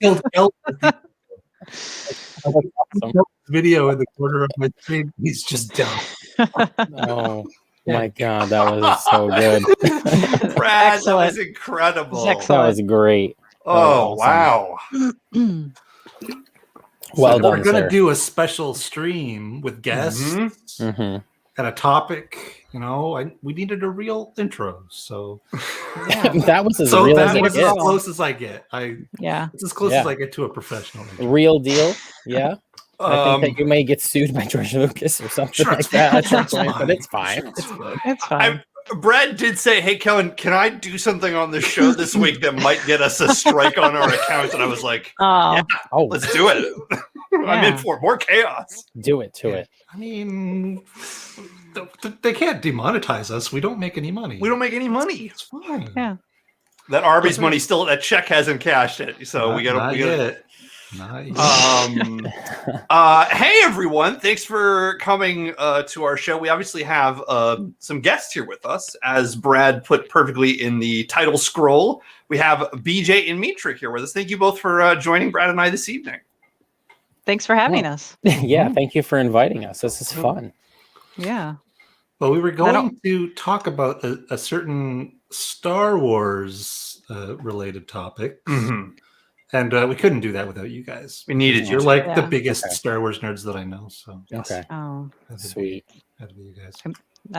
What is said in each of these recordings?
killed Kellen. Video in the corner of my screen. He's just down. Oh my God, that was so good. Brad, Excellent. that was incredible. Excellent. That was great. Oh, That was wow. Well We're done, gonna sir. do a special stream with guests Mm-hmm. and a topic. You know, we needed a real intro, so That was as so real that as was it as gets. close as I get. Yeah. It's as close Yeah. as I get to a professional intro. Real deal. Yeah. I think that Um, you may get sued by George Lucas or something Sure, like it's that at fine. some point, but it's fine. Sure, It's good. It's fine. Brad did say, "Hey, Kellen, can I do something on the show this week that might get us a strike on our account?" And I was like, Oh, "Yeah, Oh, let's do it. I'm in Yeah. for more chaos." do it to it. I mean, they can't demonetize us. We don't make any money. We don't make any money. It's fine. yeah. That Arby's money still, that check hasn't cashed it, so we gotta. Not We gotta yet. Not yet. Hey everyone, thanks for coming to our show. We obviously have some guests here with us, as Brad put perfectly in the title scroll. We have BJ and Mitra here with us. Thank you both for joining Brad and I this evening. Thanks for having us. Yeah, thank you for inviting us. This is fun. Yeah. Well, we were I going don't- to talk about a certain Star Wars related topic, and we couldn't do that without you guys. We needed you. You're like the Yeah. biggest Okay. Star Wars nerds that I know. So Okay. Oh, had to be- Sweet. had to be you guys.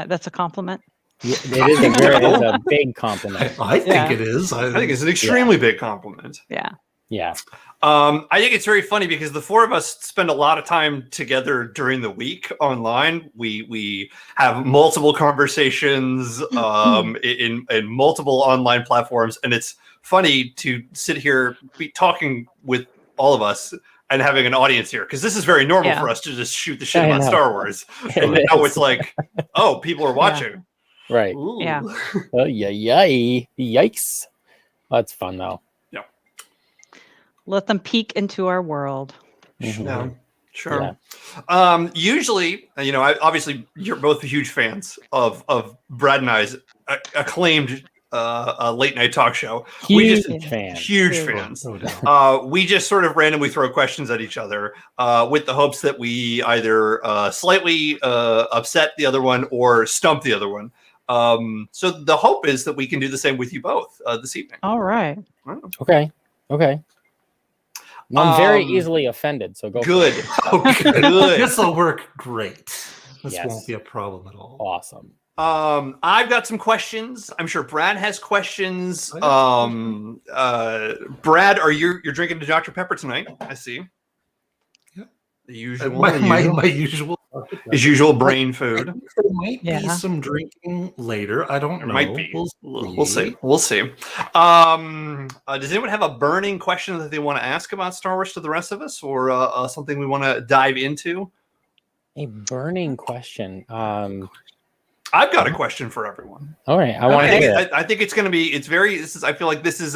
that's a compliment. Yeah, it is a big compliment. I think Yeah. it is. I think it's an extremely big compliment. Yeah. Yeah. I think it's very funny because the four of us spend a lot of time together during the week online. We have multiple conversations in multiple online platforms, and it's funny to sit here be talking with all of us and having an audience here, because this is very normal Yeah. for us to just shoot the shit I about know. Star Wars, It and now is. it's like, oh, people are watching. Right. Ooh. Yeah. Oh, yikes. That's fun though. Let them peek into our world. Mhm. Yeah, sure. Yeah. Usually, obviously, you're both huge fans of Brad and I's acclaimed late night talk show. Huge just- fan. Huge Huge. fans. No doubt. We just sort of randomly throw questions at each other with the hopes that we either slightly upset the other one or stump the other one. So the hope is that we can do the same with you both this evening. All right. Okay. I'm very Um, easily offended, so go for Good. it. Oh, good. Good. This will work great. This Yes. won't be a problem at all. Awesome. I've got some questions. I'm sure Brad has questions. I got some Brad, you're drinking the Dr. Pepper tonight? I see. Yeah. The usual, My usual. his usual brain food. There might be Yeah. some drinking later. I don't There know. might be. We'll see. We'll see. Does anyone have a burning question that they want to ask about Star Wars to the rest of us, or something we want to dive into? A burning question. I've got a question for everyone. All right. I want to hear it. I think it's going to be. It's very. I feel like this is.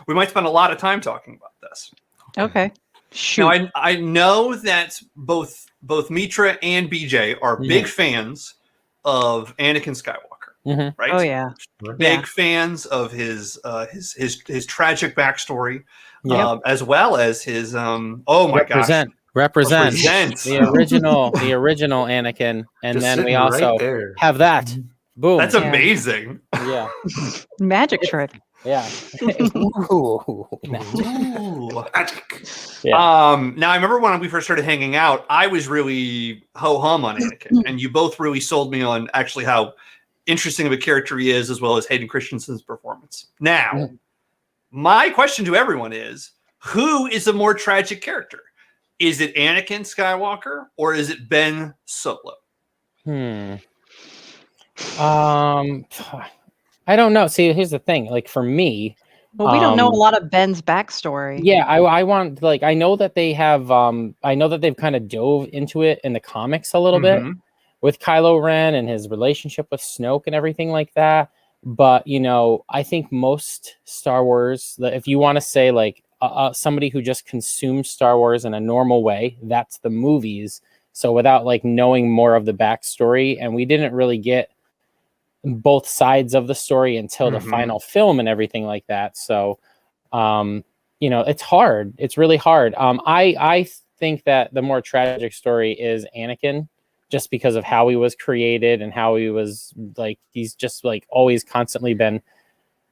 We might spend a lot of time talking about this. Okay. Shoot. Now, I know that both Mitra and BJ are big fans of Anakin Skywalker, Mhm. right? Oh yeah. Big fans of his tragic backstory, Yeah. as well as his oh my gosh, Represent Represent. the original Anakin, and Just then we sitting right also there. have that. Boom. that's Yeah. amazing. Yeah. Magic trick. Yeah. Ooh. Ooh, magic. Yeah. Now I remember when we first started hanging out, I was really ho hum on Anakin, and you both really sold me on actually how interesting of a character he is, as well as Hayden Christensen's performance. Now, my question to everyone is: who is a more tragic character? Is it Anakin Skywalker or is it Ben Solo? I don't know. See, here's the thing. Like for me, Well, we don't know a lot of Ben's backstory. yeah, I want like I know that they have I know that they've kind of dove into it in the comics a little bit with Kylo Ren and his relationship with Snoke and everything like that. But I think most Star Wars, if you want to say like somebody who just consumes Star Wars in a normal way, that's the movies. So without like knowing more of the backstory, and we didn't really get both sides of the story until the final film and everything like that. So, you know, it's hard. It's really hard. I think that the more tragic story is Anakin, just because of how he was created and how he was like, he's just like always constantly been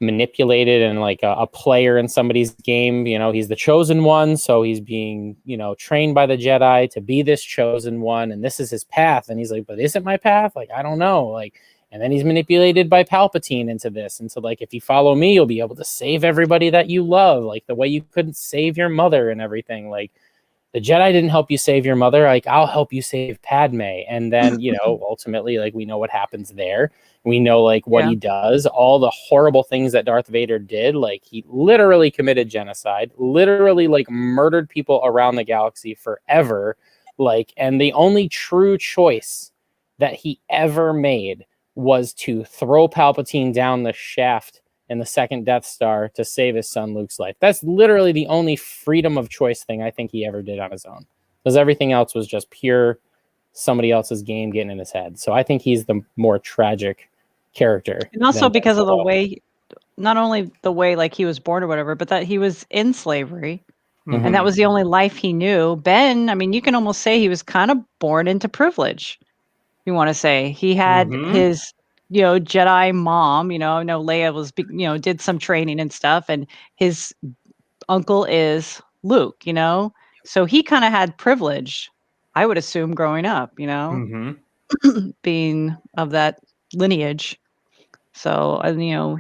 manipulated and like a player in somebody's game. You know, he's the chosen one, so he's being, you know, trained by the Jedi to be this chosen one, and this is his path. And he's like, but is it my path? Like, I don't know. Like, and then he's manipulated by Palpatine into this. And so, like, if you follow me, you'll be able to save everybody that you love, like the way you couldn't save your mother and everything. Like, the Jedi didn't help you save your mother. Like, I'll help you save Padme. And then, you know, ultimately, like, we know what happens there. We know, like, what he does, all the horrible things that Darth Vader did. Like, he literally committed genocide, literally, like, murdered people around the galaxy forever. Like, and the only true choice that he ever made was to throw Palpatine down the shaft in the second Death Star to save his son Luke's life. That's literally the only freedom of choice thing I think he ever did on his own, because everything else was just pure somebody else's game getting in his head. So I think he's the more tragic character. And also because of the way, not only the way like he was born or whatever, but that he was in slavery. Mhm. And that was the only life he knew. Ben, I mean, you can almost say he was kind of born into privilege. You want to say he had his, you know, Jedi mom, you know, I know Leia was, you know, did some training and stuff, and his uncle is Luke, you know, so he kind of had privilege, I would assume, growing up, you know, being of that lineage. So, you know,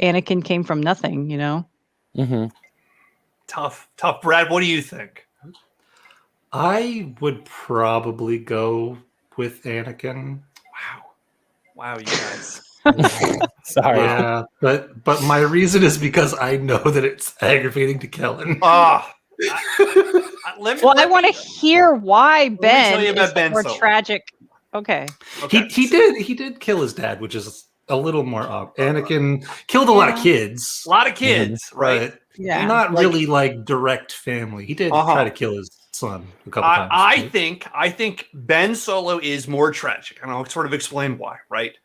Anakin came from nothing, you know. Tough. Brad, what do you think? I would probably go with Anakin. Wow, you guys. Sorry. Yeah, but my reason is because I know that it's aggravating to Kellen. Well, I want to hear why Ben is more tragic. Okay. He did kill his dad, which is a little more Anakin killed a lot of kids. Right? Yeah. Not really like direct family. He did try to kill his son a couple times. I think Ben Solo is more tragic, and I'll sort of explain why, right?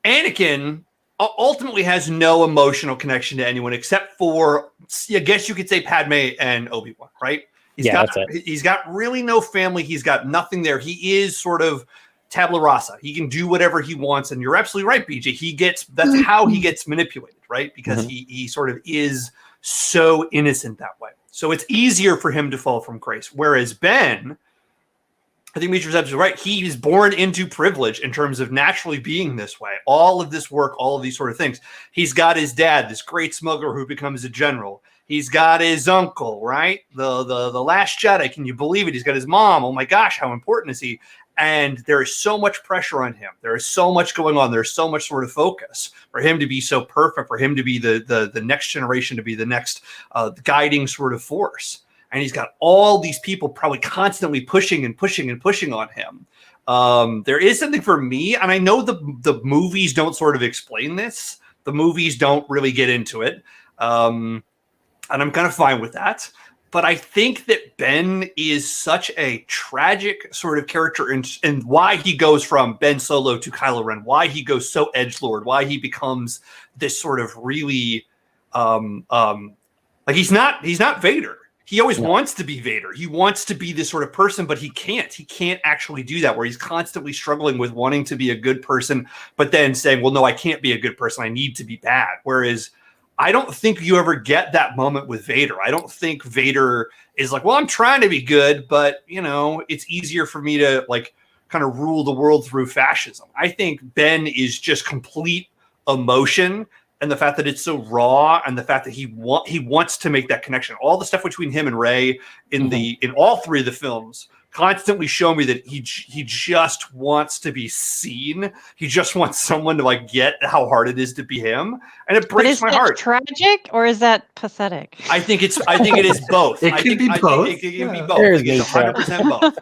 Anakin ultimately has no emotional connection to anyone except for, I guess you could say, Padme and Obi-Wan, right? He's got really no family. He's got nothing there. He is sort of tabula rasa. He can do whatever he wants, and you're absolutely right, BJ. That's how he gets manipulated, right? Because he sort of is so innocent that way. So it's easier for him to fall from grace. Whereas Ben, I think Mitra is absolutely right. He is born into privilege in terms of naturally being this way. All of this work, all of these sort of things. He's got his dad, this great smuggler who becomes a general. He's got his uncle, right? The Last Jedi. Can you believe it? He's got his mom. Oh my gosh, how important is he? And there is so much pressure on him. There is so much going on. There's so much sort of focus for him to be so perfect, for him to be the next generation, to be the next guiding sort of force. And he's got all these people probably constantly pushing and pushing and pushing on him. There is something for me, and I know the movies don't sort of explain this. The movies don't really get into it. And I'm kind of fine with that. But I think that Ben is such a tragic sort of character, and why he goes from Ben Solo to Kylo Ren, why he goes so edgelord, why he becomes this sort of really, like he's not Vader. He always wants to be Vader. He wants to be this sort of person, but he can't. He can't actually do that, where he's constantly struggling with wanting to be a good person, but then saying, well, no, I can't be a good person. I need to be bad. Whereas I don't think you ever get that moment with Vader. I don't think Vader is like, well, I'm trying to be good, but, you know, it's easier for me to like kind of rule the world through fascism. I think Ben is just complete emotion, and the fact that it's so raw, and the fact that he wants to make that connection. All the stuff between him and Rey in all three of the films constantly show me that he just wants to be seen. He just wants someone to like get how hard it is to be him, and it breaks my heart. Is that tragic or is that pathetic? I think it is both. It can be both. It can be both. It's 100% both.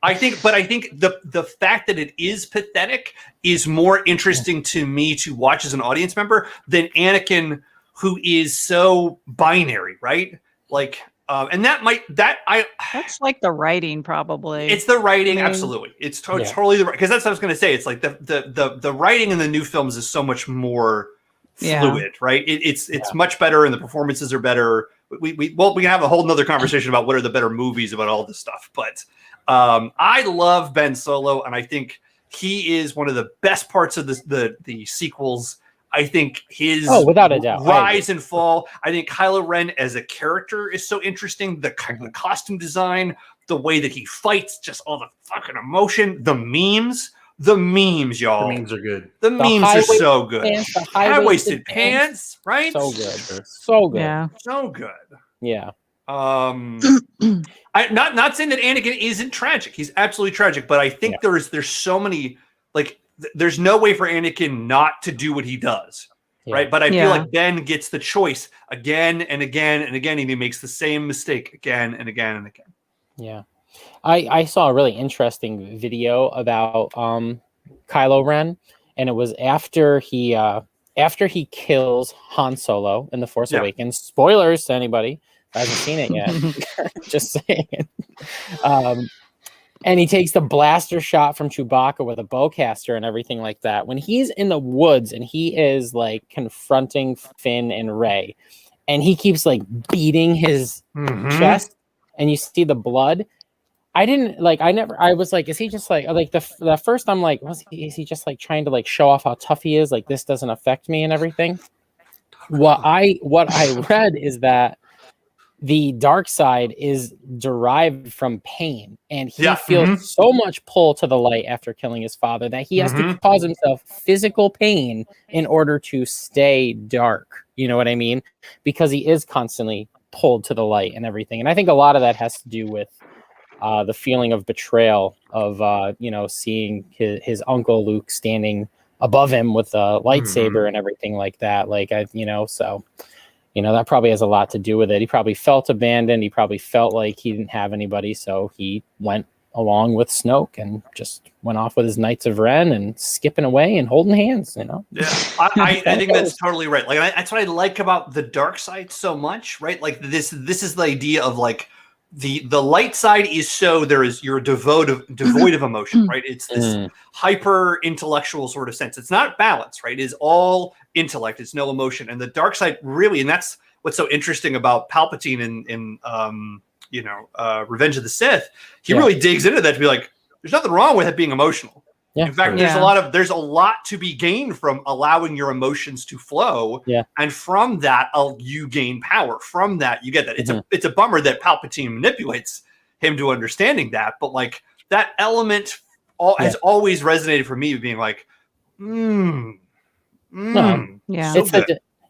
I think the fact that it is pathetic is more interesting to me to watch as an audience member than Anakin, who is so binary, right? Like. And that's like the writing, probably. It's the writing, absolutely. It's totally the right, because that's what I was going to say. It's like the writing in the new films is so much more fluid, right? It's much better, and the performances are better. We can have a whole nother conversation about what are the better movies about all this stuff. But I love Ben Solo, and I think he is one of the best parts of the sequels. I think his without a doubt, rise and fall. I think Kylo Ren as a character is so interesting. The costume design, the way that he fights, just all the fucking emotion, the memes, y'all. The memes are good. The memes are so good. High-waisted pants, right? So good. So good. Yeah. So good. Yeah. Not saying that Anakin isn't tragic. He's absolutely tragic, but I think there's so many, like, there's no way for Anakin not to do what he does, right? But I feel like Ben gets the choice again and again and again, and he makes the same mistake again and again and again. Yeah. I saw a really interesting video about Kylo Ren, and it was after he kills Han Solo in The Force Awakens. Spoilers to anybody who hasn't seen it yet. Just saying. And he takes the blaster shot from Chewbacca with a bowcaster and everything like that. When he's in the woods and he is like confronting Finn and Rey, and he keeps like beating his chest, and you see the blood. I was like, is he just like the first I'm like, is he just like trying to like show off how tough he is? Like, this doesn't affect me and everything. What I read is that the dark side is derived from pain, and he feels so much pull to the light after killing his father that he has to cause himself physical pain in order to stay dark. You know what I mean? Because he is constantly pulled to the light and everything. And I think a lot of that has to do with the feeling of betrayal of, seeing his uncle Luke standing above him with a lightsaber and everything like that. That probably has a lot to do with it. He probably felt abandoned. He probably felt like he didn't have anybody. So he went along with Snoke and just went off with his Knights of Ren and skipping away and holding hands, Yeah, I think that's totally right. Like, that's what I like about the dark side so much, right? Like this is the idea of like, the light side is so you're devoid of emotion, right? It's this hyper intellectual sort of sense. It's not balance, right? It is all intellect. It's no emotion. And the dark side really, and that's what's so interesting about Palpatine in Revenge of the Sith. He really digs into that to be like, there's nothing wrong with it being emotional. Yeah. In fact, there's a lot to be gained from allowing your emotions to flow. Yeah. And from that, you gain power. From that, you get that. It's a bummer that Palpatine manipulates him to understanding that. But like that element has always resonated for me, being like,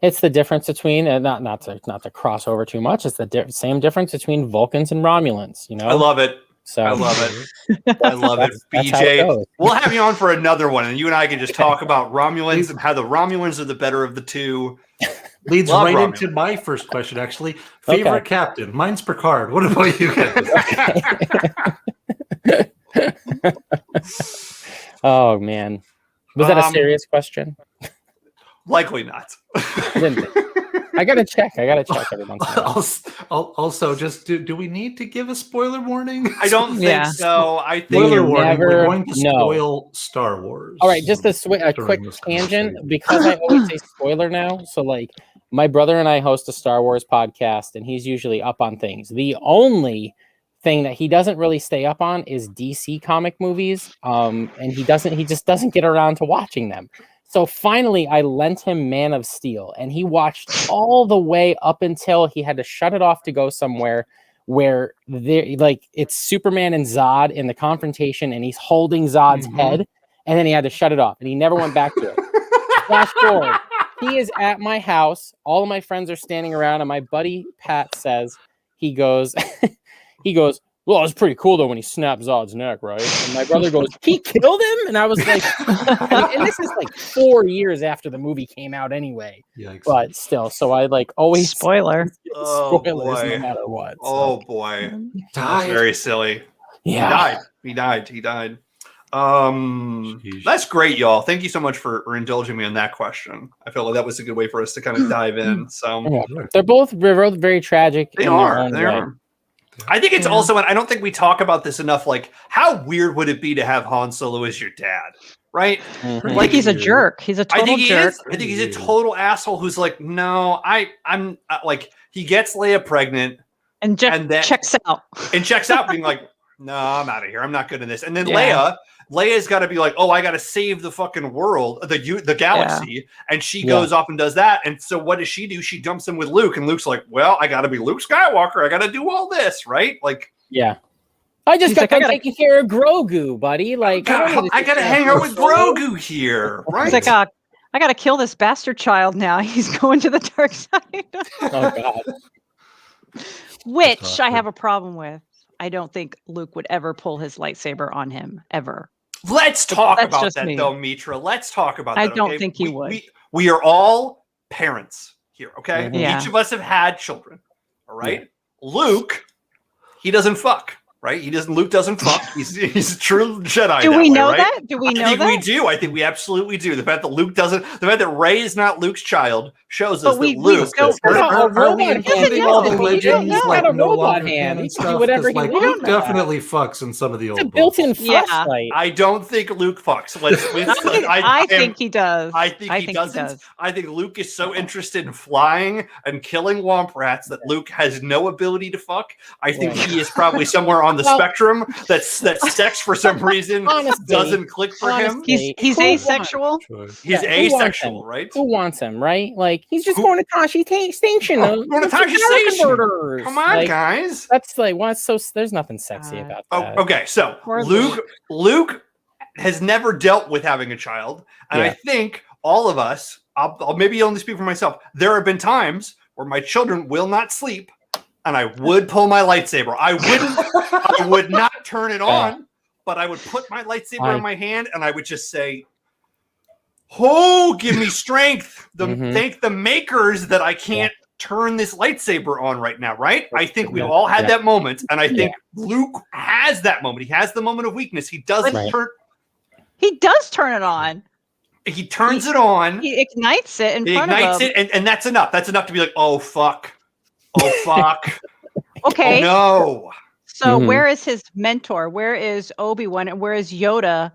It's the difference between not to cross over too much. It's the same difference between Vulcans and Romulans. I love it. So I love it. I love it. BJ, we'll have you on for another one, and you and I can just talk about Romulans and how the Romulans are the better of the two. Leads right into my first question, actually. Favorite captain? Mine's Picard. What about you guys? Oh, man. Was that a serious question? Likely not. I gotta check every once in a while. Also, just do we need to give a spoiler warning? I don't think so. I think spoiler warning. We're going to spoil Star Wars. All right, just a quick tangent because I always say spoiler now. So, like, my brother and I host a Star Wars podcast, and he's usually up on things. The only thing that he doesn't really stay up on is DC comic movies, and he just doesn't get around to watching them. So finally, I lent him Man of Steel, and he watched all the way up until he had to shut it off to go somewhere where it's Superman and Zod in the confrontation, and he's holding Zod's head, and then he had to shut it off, and he never went back to it. Flash forward, he is at my house. All of my friends are standing around, and my buddy Pat says, he goes, well, it's pretty cool though when he snapped Zod's neck, right? And my brother goes, he killed him? And I was like, and this is like 4 years after the movie came out anyway. Yikes. But still, so I like always spoilers no matter what. Oh boy. That's very silly. Yeah. He died. That's great, y'all. Thank you so much for indulging me on that question. I felt like that was a good way for us to kind of dive in. So they're both very tragic. They are. I think it's also, and I don't think we talk about this enough, like, how weird would it be to have Han Solo as your dad, right? I think he's a jerk. He's a total jerk. I think he's a total asshole who's like, no, I'm like, he gets Leia pregnant and then checks out. And checks out being like, no, I'm out of here. I'm not good in this. And then Leia's got to be like, oh, I got to save the fucking world, the galaxy. Yeah. And she goes off and does that. And so what does she do? She dumps him with Luke. And Luke's like, well, I got to be Luke Skywalker. I got to do all this, right? Like, yeah. I just got taking care of Grogu, buddy. Like, I got to hang out with Grogu here, right? He's like, I got to kill this bastard child now. He's going to the dark side. Oh, God. Which I have a problem with. I don't think Luke would ever pull his lightsaber on him, ever. Let's talk about that, though, Mitra. Let's talk about that. I don't think he would. We are all parents here, okay? Mm-hmm. Yeah. Each of us have had children, all right? Yeah. Luke, he doesn't fuck, right? Luke doesn't fuck. He's a true Jedi. Do we know right? that? Do we know that? I think we do. I think we absolutely do. The fact that the fact that Rey is not Luke's child shows us that Luke. Are we including all the legends like no longer hand and stuff? Whatever like, Luke definitely fucks in some of the old books. Built-in flashlight. I don't think Luke fucks. I think he does. I think he doesn't. I think Luke is so interested in flying and killing womp rats that Luke has no ability to fuck. I think he is probably somewhere on the spectrum that sex for some reason doesn't click for him. He's asexual. He's asexual, right? Who wants him, right? Like he's just going to Tashi Station. Going to Tashi Station. Come on, guys. That's like there's nothing sexy about that. Okay, so Luke has never dealt with having a child, and I think all of us, I'll maybe only speak for myself, there have been times where my children will not sleep and I would pull my lightsaber. I would not turn it on, but I would put my lightsaber in my hand and I would just say, oh, give me strength. Thank the makers that I can't turn this lightsaber on right now, right? I think we've all had that moment, and I think Luke has that moment. He has the moment of weakness. He doesn't turn. He does turn it on. He turns it on. He ignites it in front of him. He ignites it, and that's enough. That's enough to be like, oh, fuck. Oh, fuck. Okay. Oh, no. So where is his mentor? Where is Obi-Wan? And where is Yoda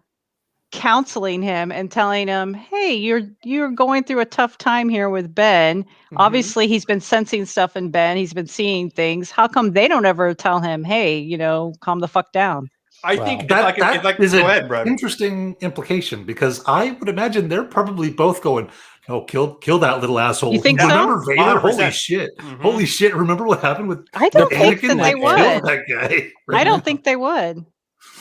counseling him and telling him, hey, you're going through a tough time here with Ben. Obviously, he's been sensing stuff in Ben. He's been seeing things. How come they don't ever tell him, hey, calm the fuck down? I think that is an interesting implication, because I would imagine they're probably both going, "Oh, kill that little asshole." You think remember so? Vader? Holy shit! Holy shit! Remember what happened with? I don't think that they would. That guy. I don't think they would.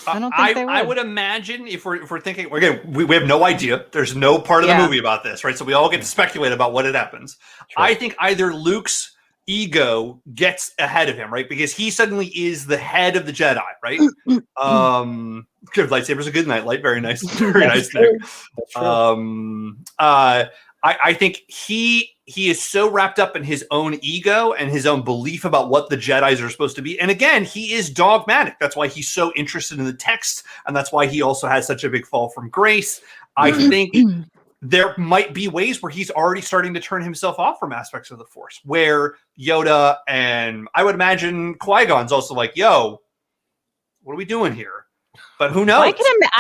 I don't think they would. I would imagine if we're thinking again, we have no idea. There's no part of the movie about this, right? So we all get to speculate about what it happens. Sure. I think either Luke's ego gets ahead of him, right? Because he suddenly is the head of the Jedi, right? Good lightsaber's a good nightlight. Very nice. Very nice there. I think he is so wrapped up in his own ego and his own belief about what the Jedis are supposed to be. And again, he is dogmatic. That's why he's so interested in the text. And that's why he also has such a big fall from grace. I think there might be ways where he's already starting to turn himself off from aspects of the Force, where Yoda and I would imagine Qui-Gon's also like, yo, what are we doing here? But who knows? I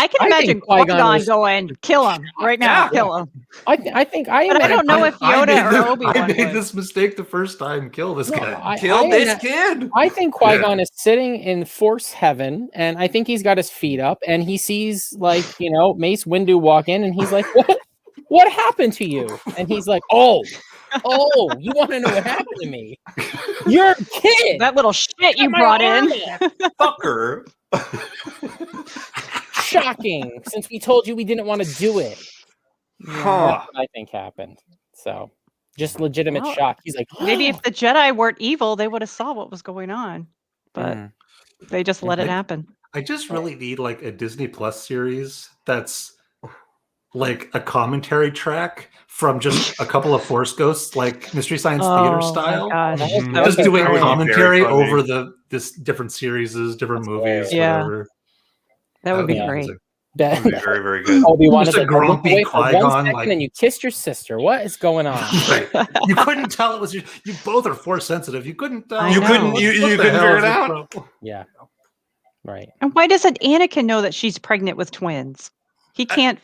can imagine Qui-Gon going, kill him right now, kill him. I don't know if Yoda or Obi-Wan I made this mistake the first time. Kill this guy. Kill this kid. I think Qui-Gon is sitting in Force heaven, and I think he's got his feet up, and he sees Mace Windu walk in, and he's like, what happened to you? And he's like, oh, you want to know what happened to me? You're a kid. That little shit you brought in. Fucker. Shocking, since we told you we didn't want to do it. That's what I think happened. So just legitimate shock. He's like, maybe if the Jedi weren't evil, they would have saw what was going on. But they just let it happen. I just really need like a Disney Plus series that's like a commentary track from just a couple of Force ghosts, like Mystery Science Theater style. Just doing commentary over this different series, different movies. Yeah. Whatever. That would be great. Very, very good. Obi-Wan is Just a like, grumpy wait for 1 Qui-Gon, second like- and you kissed your sister. What is going on? Right. You couldn't tell it was you both are force sensitive. You couldn't tell. You couldn't What you the couldn't hell figure is it your out. problem? Yeah. Right. And why doesn't Anakin know that she's pregnant with twins? He can't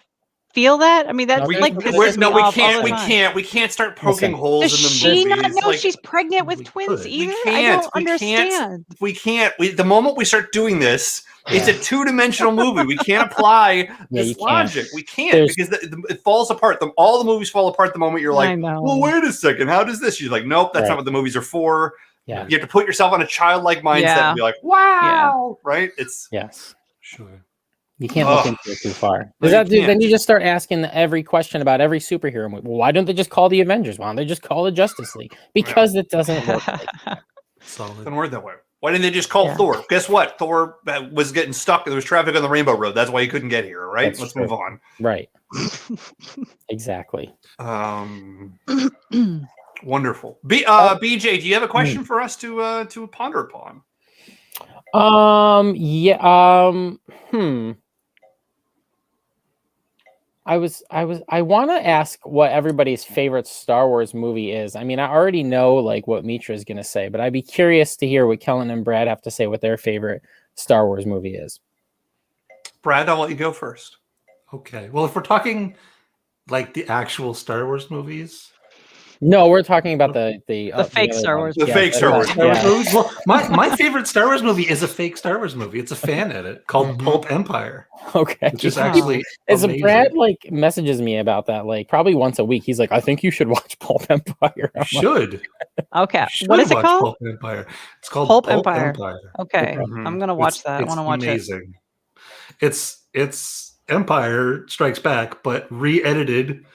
feel that. I mean, that's We- like we- pisses me No, we off all can't. the We time. can't. We can't start poking Listen. holes Does in the she movies. not know Like, she's pregnant with We twins could. either? we I can't. don't We understand. We can't. The moment we start doing this, it's Yeah. a two-dimensional movie. We can't apply this you can't. logic. We can't There's- because it falls apart. All the movies fall apart the moment you're I like, know. well, wait a second. How does this? She's like, nope, that's Right. not what the movies are for. Yeah. You have to put yourself on a childlike mindset Yeah. and be like, wow, right? It's Yes. Sure. You can't look Ugh. into it too far. No, Does you then can't. you just start asking every question about every superhero movie. Well, why don't they just call the Avengers? Why don't they just call the Justice League? Because it doesn't work. Solid. doesn't work that way. Why didn't they just call Yeah. Thor? Guess what? Thor was getting stuck. There was traffic on the Rainbow Road. That's why he couldn't get here. Right? That's Let's true. move on. Right. Exactly. Wonderful. BJ, do you have a question for us to ponder upon? Yeah. I want to ask what everybody's favorite Star Wars movie is. I mean, I already know like what Mitra is going to say, but I'd be curious to hear what Kellen and Brad have to say what their favorite Star Wars movie is. Brad, I'll let you go first. Okay. Well, if we're talking like the actual Star Wars movies, No, we're talking about the fake other Star one. Wars The fake Star Wars Star Wars movies. Well, my favorite Star Wars movie is a fake Star Wars movie. It's a fan edit called Pulp Empire, Okay. which is Wow. actually As amazing. Brad like messages me about that like probably once a week. He's like, I think you should watch Pulp Empire. You I'm like, should. Okay. You should What is it watch called? Pulp Empire. It's called Pulp Pulp Empire. Empire. Okay. Mhm. I'm gonna watch that. I want to watch it. amazing. It's Empire Strikes Back, but re-edited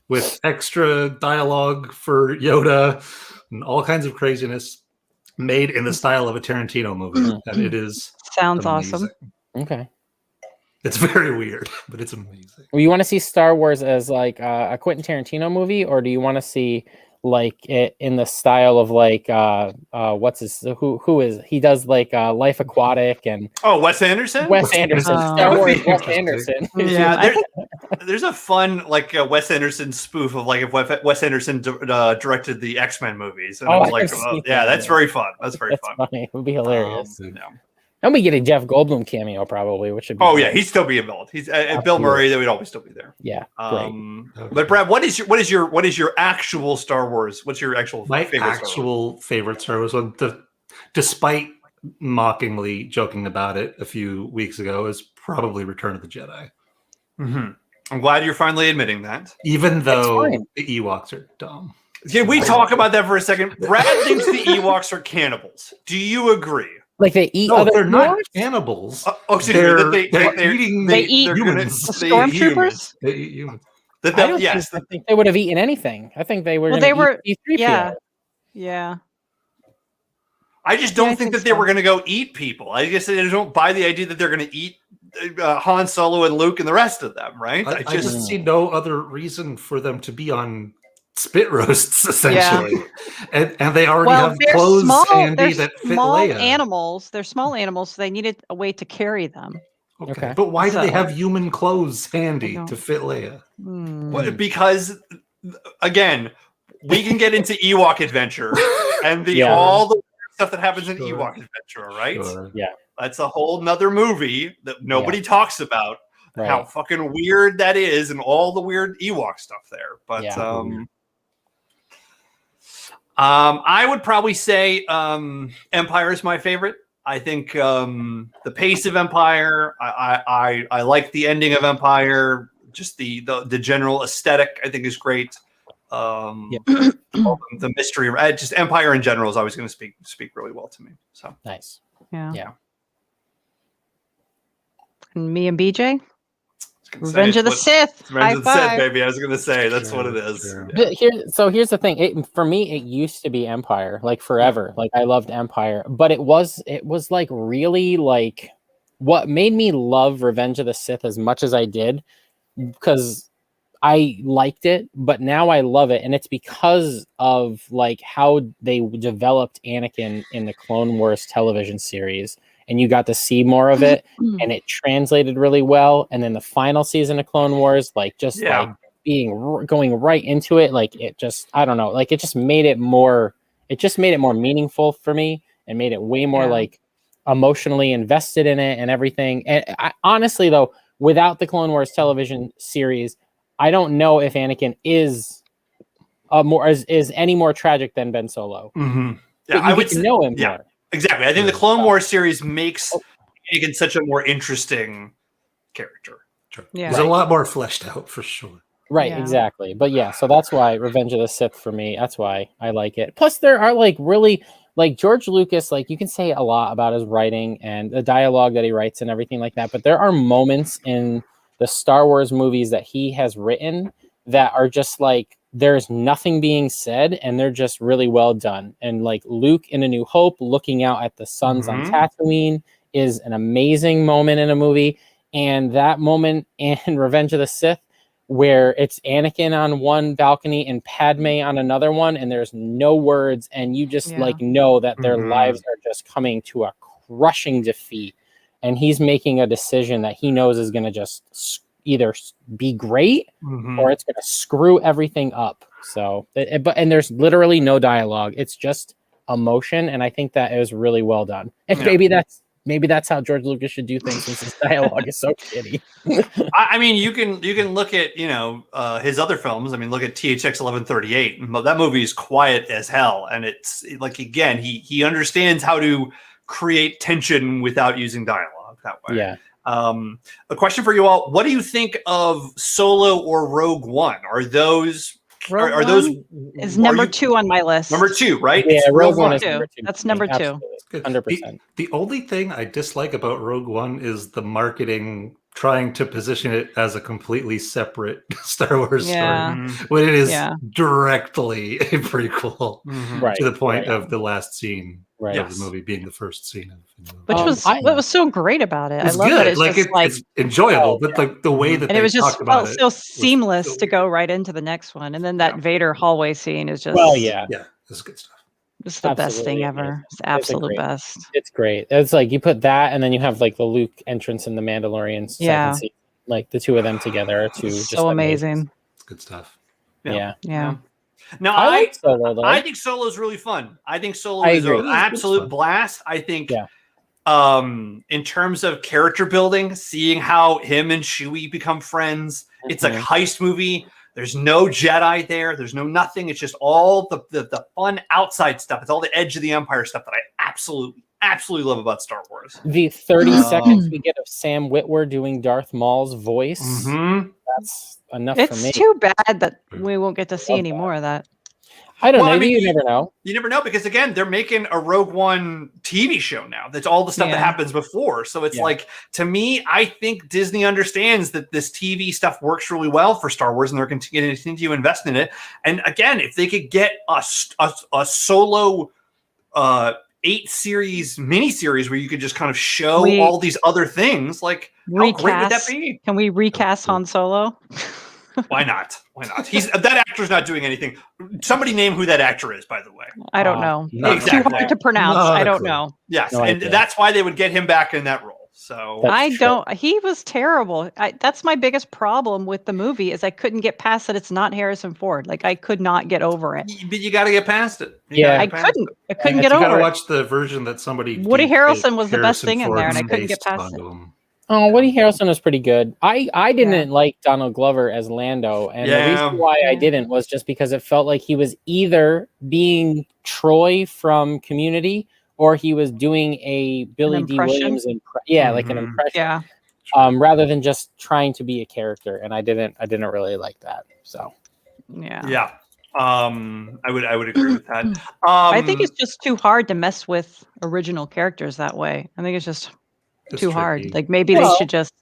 with extra dialogue for Yoda and all kinds of craziness, made in the style of a Tarantino movie, and it is Sounds amazing. awesome. Okay. It's very weird, but it's amazing. Well, you want to see Star Wars as like a Quentin Tarantino movie, or do you want to see like it in the style of like what's his who is he does like Life Aquatic and Oh, Wes Anderson? Wes Anderson, Oh. Star Wars, That would be Wes interesting. Anderson. Yeah, I think there's a fun like Wes Anderson spoof of like if Wes Anderson directed the X-Men movies, and I was Oh, like, I've seen yeah, that, that's yeah. very fun. That's very That's fun. funny. It would be hilarious. No. And we get a Jeff Goldblum cameo probably, which would be Oh yeah, he'd still be involved. He's Bill Absolutely. Murray. They would always still be there. yeah, great. But Brad, what is your actual Star Wars? What's your actual My favorite Star Wars? actual favorite Star Wars one, despite mockingly joking about it a few weeks ago, is probably Return of the Jedi. Mm-hmm. I'm glad you're finally admitting that. Even though fine. the Ewoks are dumb. Can we talk about that for a second? Brad thinks the Ewoks are cannibals. Do you agree? Like they eat No, other they're not Ewoks? cannibals. Excuse me, They're, that they're eating they eat they're gonna- humans. the they eat humans. stormtroopers. They eat humans. That, I don't yes, think they would have eaten anything. I think they were. Well, gonna they were- eat C-3PO. Yeah. Yeah. I just Yeah, don't I think think that they so. were going to go eat people. I guess I don't buy the idea that they're going to eat Han Solo and Luke and the rest of them, right? I just see no other reason for them to be on spit roasts, essentially. And they already Well, have they're clothes small. handy They're that fit small Leia. animals. They're small animals, so they needed a way to carry them. Okay. Okay. But why do they So- have human clothes handy don't- to fit Leia? Because, again, we can get into Ewok Adventure and Yeah. all the stuff that happens in Sure. Ewok Adventure, right? Sure. That's a whole nother movie that nobody talks about. Right. How fucking weird that is, and all the weird Ewok stuff there. But Yeah. I would probably say Empire is my favorite. I think the pace of Empire. I like the ending of Empire. Just the general aesthetic, I think, is great. The mystery, just Empire in general is always going to speak really well to me. So Nice. Yeah. Yeah. And me and BJ, I was gonna say, Revenge of the it's Sith. what- Revenge High of the Sith, five. baby. I was going to say that's what it is. Sure. Yeah. Here's the thing. For me, it used to be Empire, like forever. Like I loved Empire, but it was like really like what made me love Revenge of the Sith as much as I did, because I liked it, but now I love it, and it's because of like how they developed Anakin in the Clone Wars television series and you got to see more of it, and it translated really well. And then the final season of Clone Wars, like just like going right into it, like it just, I don't know, like it just made it more. It just made it more meaningful for me and made it way more like emotionally invested in it and everything. And honestly, though, without the Clone Wars television series, I don't know if Anakin is any more tragic than Ben Solo. Mm-hmm. Yeah, I would know him more. Exactly. I think the Clone Wars series makes Anakin such a more interesting character. Yeah, he's a lot more fleshed out for sure. Right, exactly. But yeah, so that's why Revenge of the Sith for me, that's why I like it. Plus there are like really like George Lucas, like you can say a lot about his writing and the dialogue that he writes and everything like that, but there are moments in the Star Wars movies that he has written that are just like there's nothing being said and they're just really well done. And like Luke in A New Hope looking out at the suns on Tatooine is an amazing moment in a movie, and that moment in Revenge of the Sith where it's Anakin on one balcony and Padme on another one, and there's no words, and you just like know that their lives are just coming to a crushing defeat, and he's making a decision that he knows is going to just either be great or it's going to screw everything up. So, and there's literally no dialogue; it's just emotion, and I think that it was really well done. And maybe that's how George Lucas should do things, since his dialogue is so shitty. I mean, you can look at his other films. I mean, look at THX 1138. That movie is quiet as hell, and it's like again, he understands how to create tension without using dialogue that way. Yeah. A question for you all: what do you think of Solo or Rogue One? Are those? Are those is number 2 on my list? Number 2, right? Yeah, Rogue One is number 2. That's number 2. 100%. The only thing I dislike about Rogue One is the marketing trying to position it as a completely separate Star Wars story when it is directly a prequel to the point of the last scene of the movie being the first scene of which was what was so great about it. I love good. that it's like just it's enjoyable, but like the way that and it was just felt so seamless so to go right into the next one, and then that Vader hallway scene is just it's good stuff. It's the best thing ever. It's the absolute best. It's great. It's like you put that, and then you have like the Luke entrance in the Mandalorian second season. Like the two of them together to just so amazing. It's good stuff. Yeah. No, I like Solo, though. I think Solo is really fun. I think Solo is an absolute blast. I think in terms of character building, seeing how him and Chewie become friends, it's like a heist movie. There's no Jedi there. There's no nothing. It's just all the fun outside stuff. It's all the edge of the Empire stuff that I absolutely love about Star Wars. The 30 seconds we get of Sam Witwer doing Darth Maul's voice, that's enough for me. It's too bad that we won't get to see any more of that. I don't know. I mean, you never know. You never know, because again, they're making a Rogue One TV show now. That's all the stuff that happens before. So it's like, to me, I think Disney understands that this TV stuff works really well for Star Wars, and they're going to continue to invest in it. And again, if they could get a Solo 8-series miniseries where you could just kind of show all these other things, like how great would that be? Can we recast Han Solo? Why not? Why not? That actor's not doing anything. Somebody name who that actor is, by the way. I don't know. It's too hard to pronounce. I don't know. Yes, and that's why they would get him back in that role. So he was terrible. That's my biggest problem with the movie is I couldn't get past that it's not Harrison Ford. Like I could not get over it. But you got to get past it. I couldn't get over it. You got to watch the version that somebody. Woody Harrelson was the best thing in there, and I couldn't get past it. Oh, Woody Harrelson was pretty good. I didn't like Donald Glover as Lando, and the reason why I didn't was just because it felt like he was either being Troy from Community or he was doing a Billy D. Williams like an impression. Rather than just trying to be a character, and I didn't really like that. So I would agree with that. I think it's just too hard to mess with original characters that way. I think it's just too hard. Like maybe they should just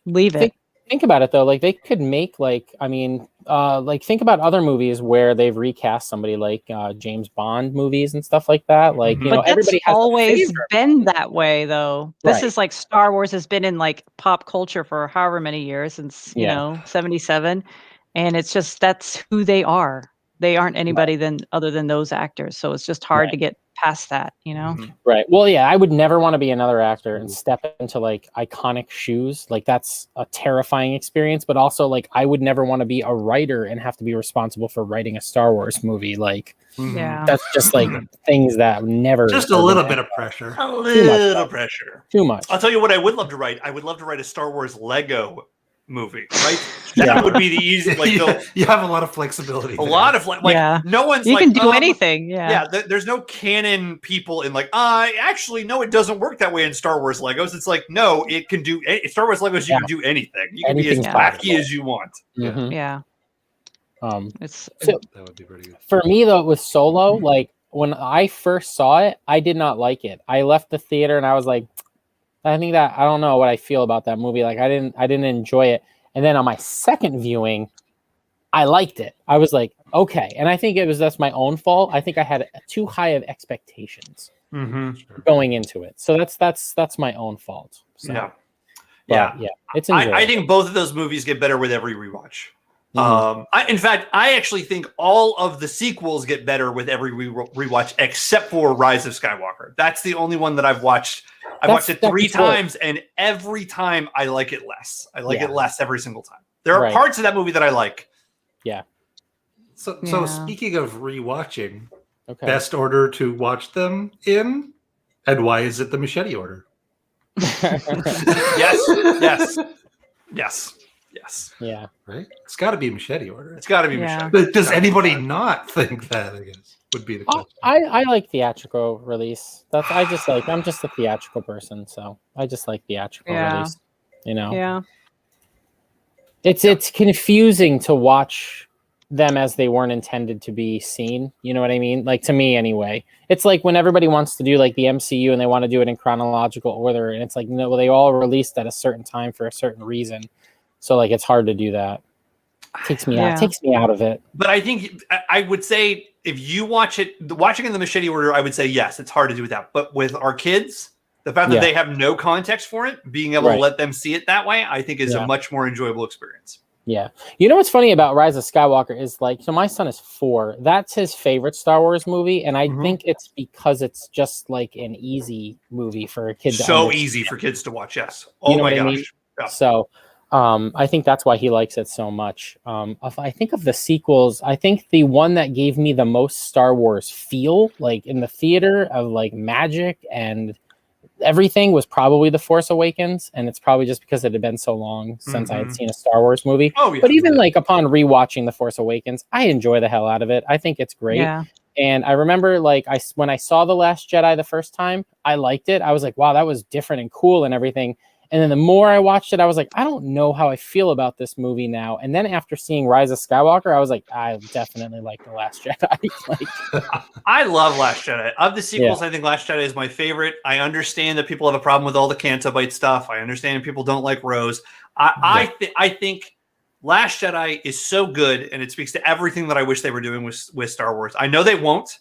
leave it. Think about it though. Like they could make think about other movies where they've recast somebody, like James Bond movies and stuff like that. Like but everybody has always been that way though. This is like Star Wars has been in like pop culture for however many years, since 77, and it's just that's who they are. They aren't anybody other than those actors. So it's just hard to get past that, you know? Right. Well, yeah, I would never want to be another actor and step into like iconic shoes. Like that's a terrifying experience, but also like I would never want to be a writer and have to be responsible for writing a Star Wars movie. Like that's just like things that never just a little bit of pressure. A little pressure. Too much. I'll tell you what I would love to write. I would love to write a Star Wars Lego movie, right? That would be the easy. Like you have a lot of flexibility. A lot of no one's you like, can do anything. There's no canon people in like, actually, no, it doesn't work that way in Star Wars Legos. It's like, no, it can do Star Wars Legos. You can do anything. You can be as wacky as you want. Yeah. That would be pretty good. For me though, with Solo, like when I first saw it, I did not like it. I left the theater and I was like, I think that I don't know what I feel about that movie. Like I didn't enjoy it. And then on my second viewing, I liked it. I was like, okay. And I think that's my own fault. I think I had too high of expectations going into it. So that's my own fault. So, yeah. It's I think both of those movies get better with every rewatch. In fact, I actually think all of the sequels get better with every rewatch except for Rise of Skywalker. That's the only one that I've watched. I watched it 3 times, and every time I like it less. I like it less every single time. There are parts of that movie that I like. Yeah. So speaking of rewatching, best order to watch them in, and why is it the machete order? Yes. Yeah. Right? It's got to be machete order. It's got to be machete. But does anybody not think that, I guess, would be the question. I like theatrical release. I'm just a theatrical person, so I just like theatrical release. You know? Yeah. It's confusing to watch them as they weren't intended to be seen. You know what I mean? Like, to me anyway. It's like when everybody wants to do like the MCU and they want to do it in chronological order, and it's like, no, well, they all released at a certain time for a certain reason. So like it's hard to do that. It takes me out of it. But I think I would say if you watching in the machete order, I would say yes, it's hard to do that. But with our kids, the fact that they have no context for it, being able to let them see it that way, I think is a much more enjoyable experience. Yeah. You know what's funny about Rise of Skywalker is like, so my son is 4. That's his favorite Star Wars movie. And I think it's because it's just like an easy movie for a kid to understand. Easy for kids to watch. Yes. Oh my gosh. I mean? Yeah. So I think that's why he likes it so much. If I think of the sequels, I think the one that gave me the most Star Wars feel, like in the theater of like magic and everything, was probably The Force Awakens, and it's probably just because it had been so long since I had seen a Star Wars movie. Oh, yeah. But even like upon rewatching The Force Awakens, I enjoy the hell out of it. I think it's great. Yeah. And I remember like when I saw The Last Jedi the first time, I liked it. I was like, wow, that was different and cool and everything. And then the more I watched it, I was like, I don't know how I feel about this movie now. And then after seeing Rise of Skywalker, I was like, I definitely like The Last Jedi. I love Last Jedi. Of the sequels, I think Last Jedi is my favorite. I understand that people have a problem with all the Canto Bite stuff. I understand people don't like Rose. I think Last Jedi is so good, and it speaks to everything that I wish they were doing with Star Wars. I know they won't.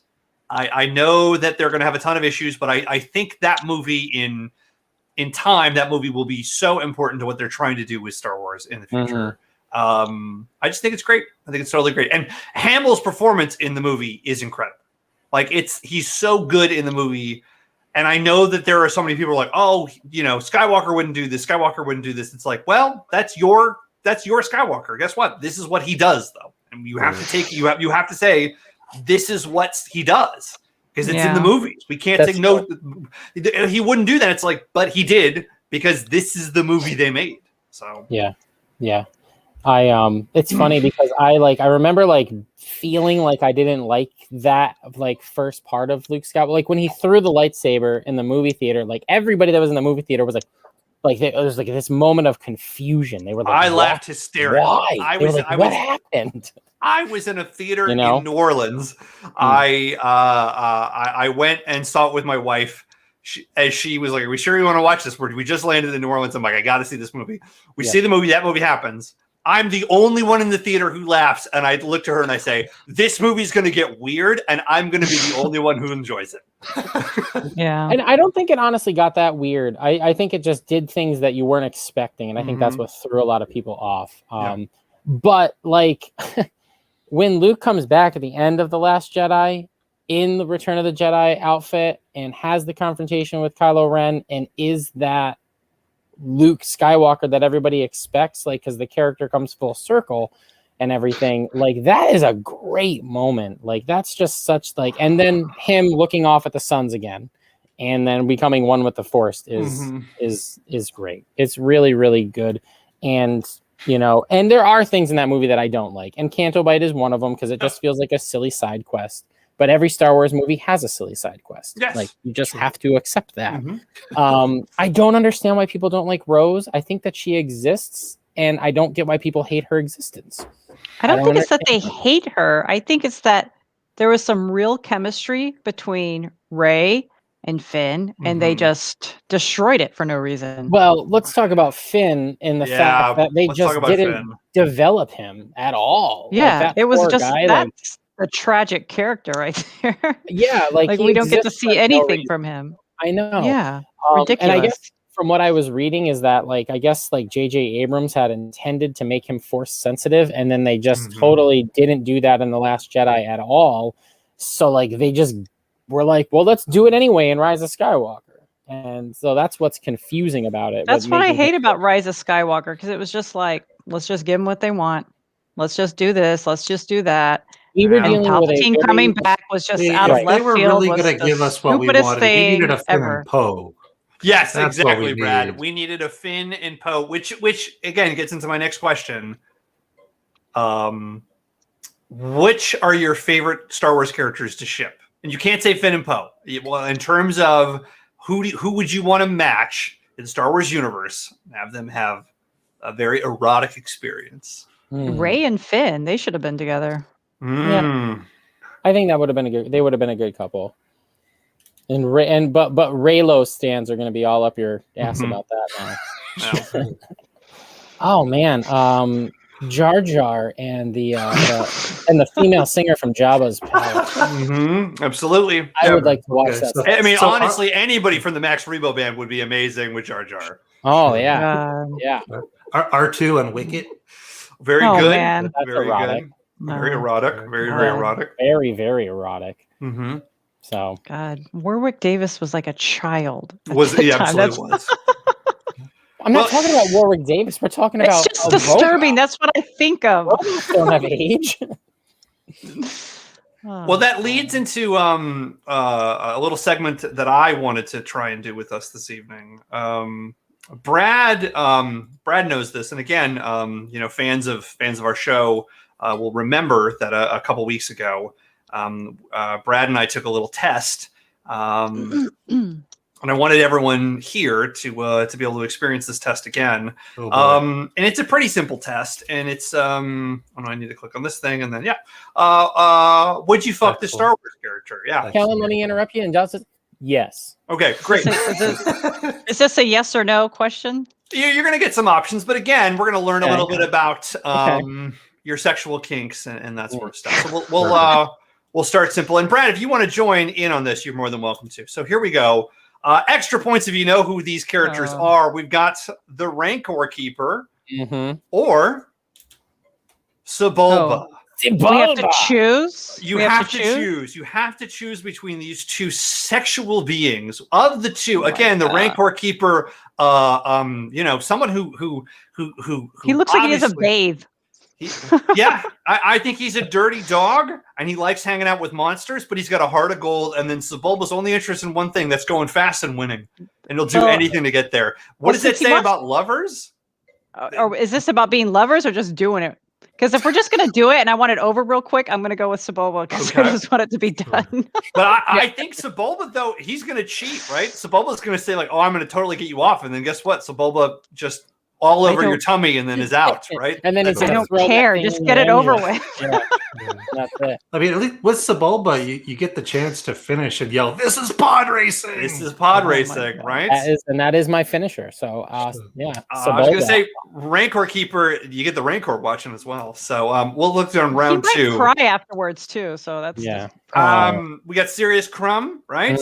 I know that they're going to have a ton of issues, but I think that movie in time, that movie will be so important to what they're trying to do with Star Wars in the future. I just think it's great. I think it's totally great. And Hamill's performance in the movie is incredible. Like he's so good in the movie. And I know that there are so many people like, oh, you know, Skywalker wouldn't do this. Skywalker wouldn't do this. It's like, well, that's your Skywalker. Guess what? This is what he does, though. And you have to you have to say, this is what he does. Because it's in the movies. We can't say no. He wouldn't do that. It's like, but he did, because this is the movie they made. So yeah. It's funny because I remember like feeling like I didn't like that like first part of Luke Skywalker. Like when he threw the lightsaber in the movie theater, like everybody that was in the movie theater was like there was like this moment of confusion. They were like, I laughed hysterically. Why? What happened? I was in a theater in New Orleans. I went and saw it with my wife. She was like, "Are we sure you want to watch this? We just landed in New Orleans." I'm like, "I got to see this movie." We see the movie. That movie happens. I'm the only one in the theater who laughs, and I look to her and I say, "This movie's going to get weird, and I'm going to be the only one who enjoys it." Yeah, and I don't think it honestly got that weird. I think it just did things that you weren't expecting, and I think that's what threw a lot of people off. But like when Luke comes back at the end of The Last Jedi, in the Return of the Jedi outfit and has the confrontation with Kylo Ren and is that Luke Skywalker that everybody expects, like, because the character comes full circle and everything, like, that is a great moment. Like, that's just such, like, and then him looking off at the suns again and then becoming one with the Force is great. It's really, really good. And you know, and there are things in that movie that I don't like, and Canto Bight is one of them because it just feels like a silly side quest. But every Star Wars movie has a silly side quest. Yes. Like, you just have to accept that. I don't understand why people don't like Rose. I think that she exists, and I don't get why people hate her existence. I don't think it's that they hate her. I think it's that there was some real chemistry between Rey and Finn, and they just destroyed it for no reason. Well, let's talk about Finn and the fact that they just didn't develop him at all. Yeah, like, it was just guy, that's a tragic character right there. Yeah, like we don't get to see anything from him. I know. Yeah, ridiculous. And I guess from what I was reading is that, like, I guess like J.J. Abrams had intended to make him Force sensitive, and then they just totally didn't do that in The Last Jedi at all. So like they just were like, well, let's do it anyway in Rise of Skywalker. And so that's what's confusing about it. That's what I hate about Rise of Skywalker, because it was just like, let's just give them what they want. Let's just do this. Let's just do that. We were dealing with Palpatine coming back was just out of left field. They were really going to give us what we wanted. We needed a Finn and Poe. Yes, that's exactly, Brad. We needed a Finn and Poe, which again gets into my next question. Which are your favorite Star Wars characters to ship? And you can't say Finn and Poe. Well, in terms of who would you want to match in the Star Wars universe? Have them have a very erotic experience. Rey and Finn, they should have been together. Yeah. I think that would have been they would have been a good couple. And but Reylo stands are going to be all up your ass about that now. Oh man, Jar Jar and the female singer from Jabba's Palace. Absolutely, I would like to watch that. So, I mean, honestly, anybody from the Max Rebo band would be amazing with Jar Jar. Oh yeah, yeah. R2 and Wicket. Very good. Man. That's very erotic. Good. Very erotic. Very erotic. Very, very erotic. So God, Warwick Davis was like a child. Absolutely was. I'm not talking about Warwick Davis. We're talking about. It's just disturbing. That's what I think of. Don't have age. Well, that leads into a little segment that I wanted to try and do with us this evening. Brad knows this, and again, fans of our show will remember that a couple weeks ago, Brad and I took a little test, and I wanted everyone here to be able to experience this test again. And it's a pretty simple test, and it's I need to click on this thing, and then would you fuck the Star Wars character? Yeah, Kellen, let me interrupt you, and Josh says yes. Okay, great. Is this a yes or no question? You're going to get some options, but again, we're going to learn a little bit about your sexual kinks and that sort of stuff. So we'll start simple. And Brad, if you want to join in on this, you're more than welcome to. So here we go. Extra points if you know who these characters are. We've got the Rancor Keeper or Sebulba. We have to choose. You have to choose. You have to choose between these two sexual beings. Of the two, again, the Rancor Keeper, someone who he looks like he has a bathe. I think he's a dirty dog, and he likes hanging out with monsters, but he's got a heart of gold. And then Sebulba's only interested in one thing: that's going fast and winning, and he'll do anything to get there. What does it say about lovers? Or is this about being lovers or just doing it? Because if we're just going to do it and I want it over real quick, I'm going to go with Sebulba because I just want it to be done. But I think Sebulba, though, he's going to cheat, right? Sebulba's going to say, like, oh, I'm going to totally get you off. And then guess what? Sebulba just all over your tummy and then is out, right? And then it's I don't care. Just get it over with. That's it. I mean, at least with Sebulba, you get the chance to finish and yell, "This is pod racing! This is pod racing!" Right? That is my finisher. So, yeah. I was going to say, Rancor Keeper. You get the Rancor watching as well. So, we'll look on round he might 2. Cry afterwards too. So that's we got Serious Crumb, right?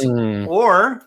Or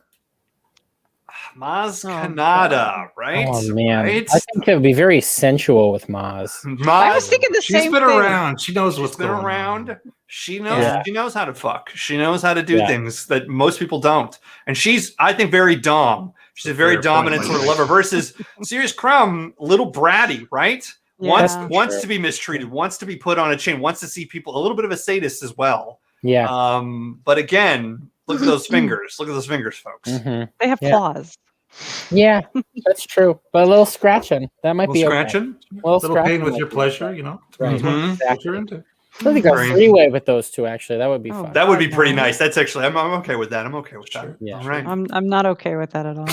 Maz Kanata, right? Oh man, right? I think it would be very sensual with Maz. I was thinking the She's same been thing. around. She knows what's been going around. on. She knows. Yeah. She knows how to fuck. She knows how to do things that most people don't. And she's, I think, very dom. She's a very dominant sort of lover. Versus Sirius Crumb, little bratty, right? Yeah. Wants to be mistreated. Wants to be put on a chain. Wants to see people. A little bit of a sadist as well. Yeah. But again, look at those fingers. Look at those fingers, folks. Mm-hmm. They have claws. Yeah, that's true. But a little scratching, that might be scratching. Okay. A little pain with your pleasure, you know. Right. What you're into. I think a three-way with those two. Actually, that would be fun. That would be pretty nice. That's actually, I'm okay with that. I'm okay with that. Yeah. All right. I'm not okay with that at all.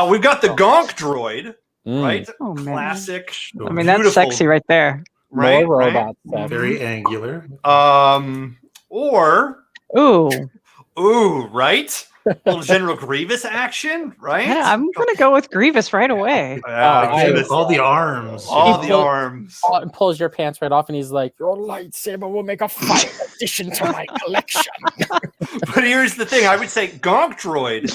We've got the Gonk droid, right? Oh, man. Classic. I mean, that's sexy right there. Right. More robots. Very angular. Or right? Little General Grievous action, right? Yeah, I'm gonna go with Grievous right away. All the arms. All the arms. Pulls your pants right off, and he's like, "Your lightsaber will make a fine addition to my collection." But here's the thing: I would say Gonk droid,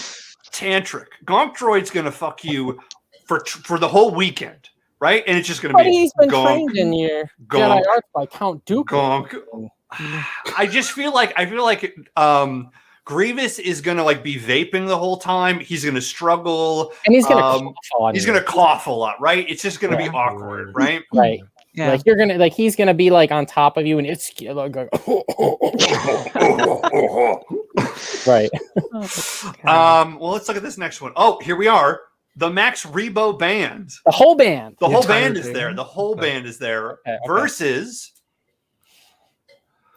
tantric. Gonk droid's gonna fuck you for the whole weekend, right? And it's just gonna be. He's been trained in your Jedi arts by Count Dooku. Gonk. I just feel like Grievous is gonna like be vaping the whole time. He's gonna struggle, and he's gonna cough a lot, right? It's just gonna be awkward, right? Right. Yeah. Like he's gonna be like on top of you, and it's like right. Well, let's look at this next one. Oh, here we are. The Max Rebo band. The whole band. The whole band is there. The whole band is there. Okay. Versus.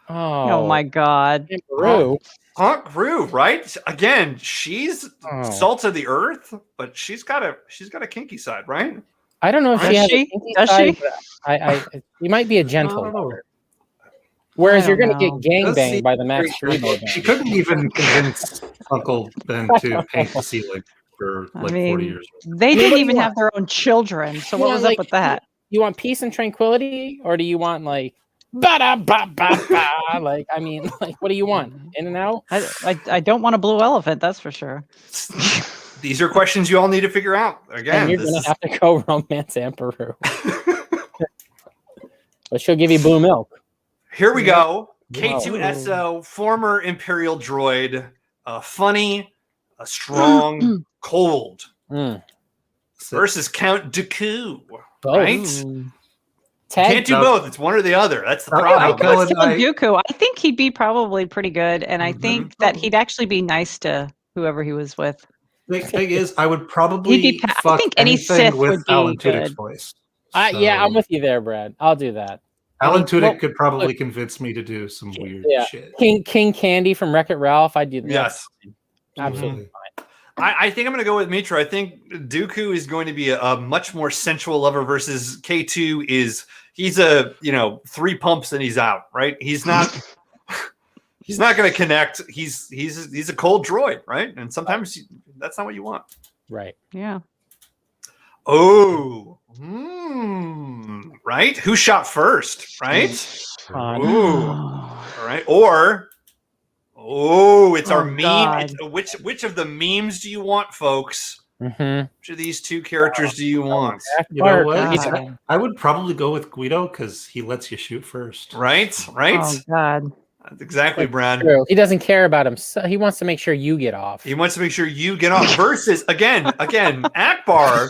Oh my God. Aunt Gru, right? Again, she's salt of the earth, but she's got a kinky side, right? I don't know if she has a kinky side. You might be a gentle lover. Whereas you're going to get gangbanged by the Max Rebo band. She couldn't even convince Uncle Ben to paint the ceiling for 40 years. They didn't even have their own children. So what was up with that? You want peace and tranquility, or do you want like ba-da-ba-ba-ba? Like, I mean, like, what do you want? In and out? I don't want a blue elephant, that's for sure. These are questions you all need to figure out. Again, and you're going to have to go romance Aunt Beru. But she'll give you blue milk. Here we go. K2SO, former Imperial droid, funny, strong, cold. Versus Count Dooku, right? Can't do both. It's one or the other. That's the problem. Dooku, I think he'd be probably pretty good, and I think that he'd actually be nice to whoever he was with. The thing is, I would probably fuck I think any Sith with would be Alan good. Tudyk's voice. Yeah, I'm with you there, Brad. I'll do that. Alan Tudyk could probably convince me to do some weird shit. King Candy from Wreck-It Ralph. I'd do that. Yes. Absolutely fine. I think I'm going to go with Mitra. I think Dooku is going to be a much more sensual lover versus K2 he's a 3 pumps and he's out, right? He's not going to connect. He's a cold droid, right? And sometimes that's not what you want. Right. Yeah. Oh. Right? Who shot first, right? Ooh. All right. Or it's our meme. Which of the memes do you want, folks? Which of these two characters do you want? You know what? I would probably go with Guido because he lets you shoot first. Right? Oh God. That's exactly, Brad. True. He doesn't care about himself. He wants to make sure you get off. He wants to make sure you get off. Versus again, Akbar.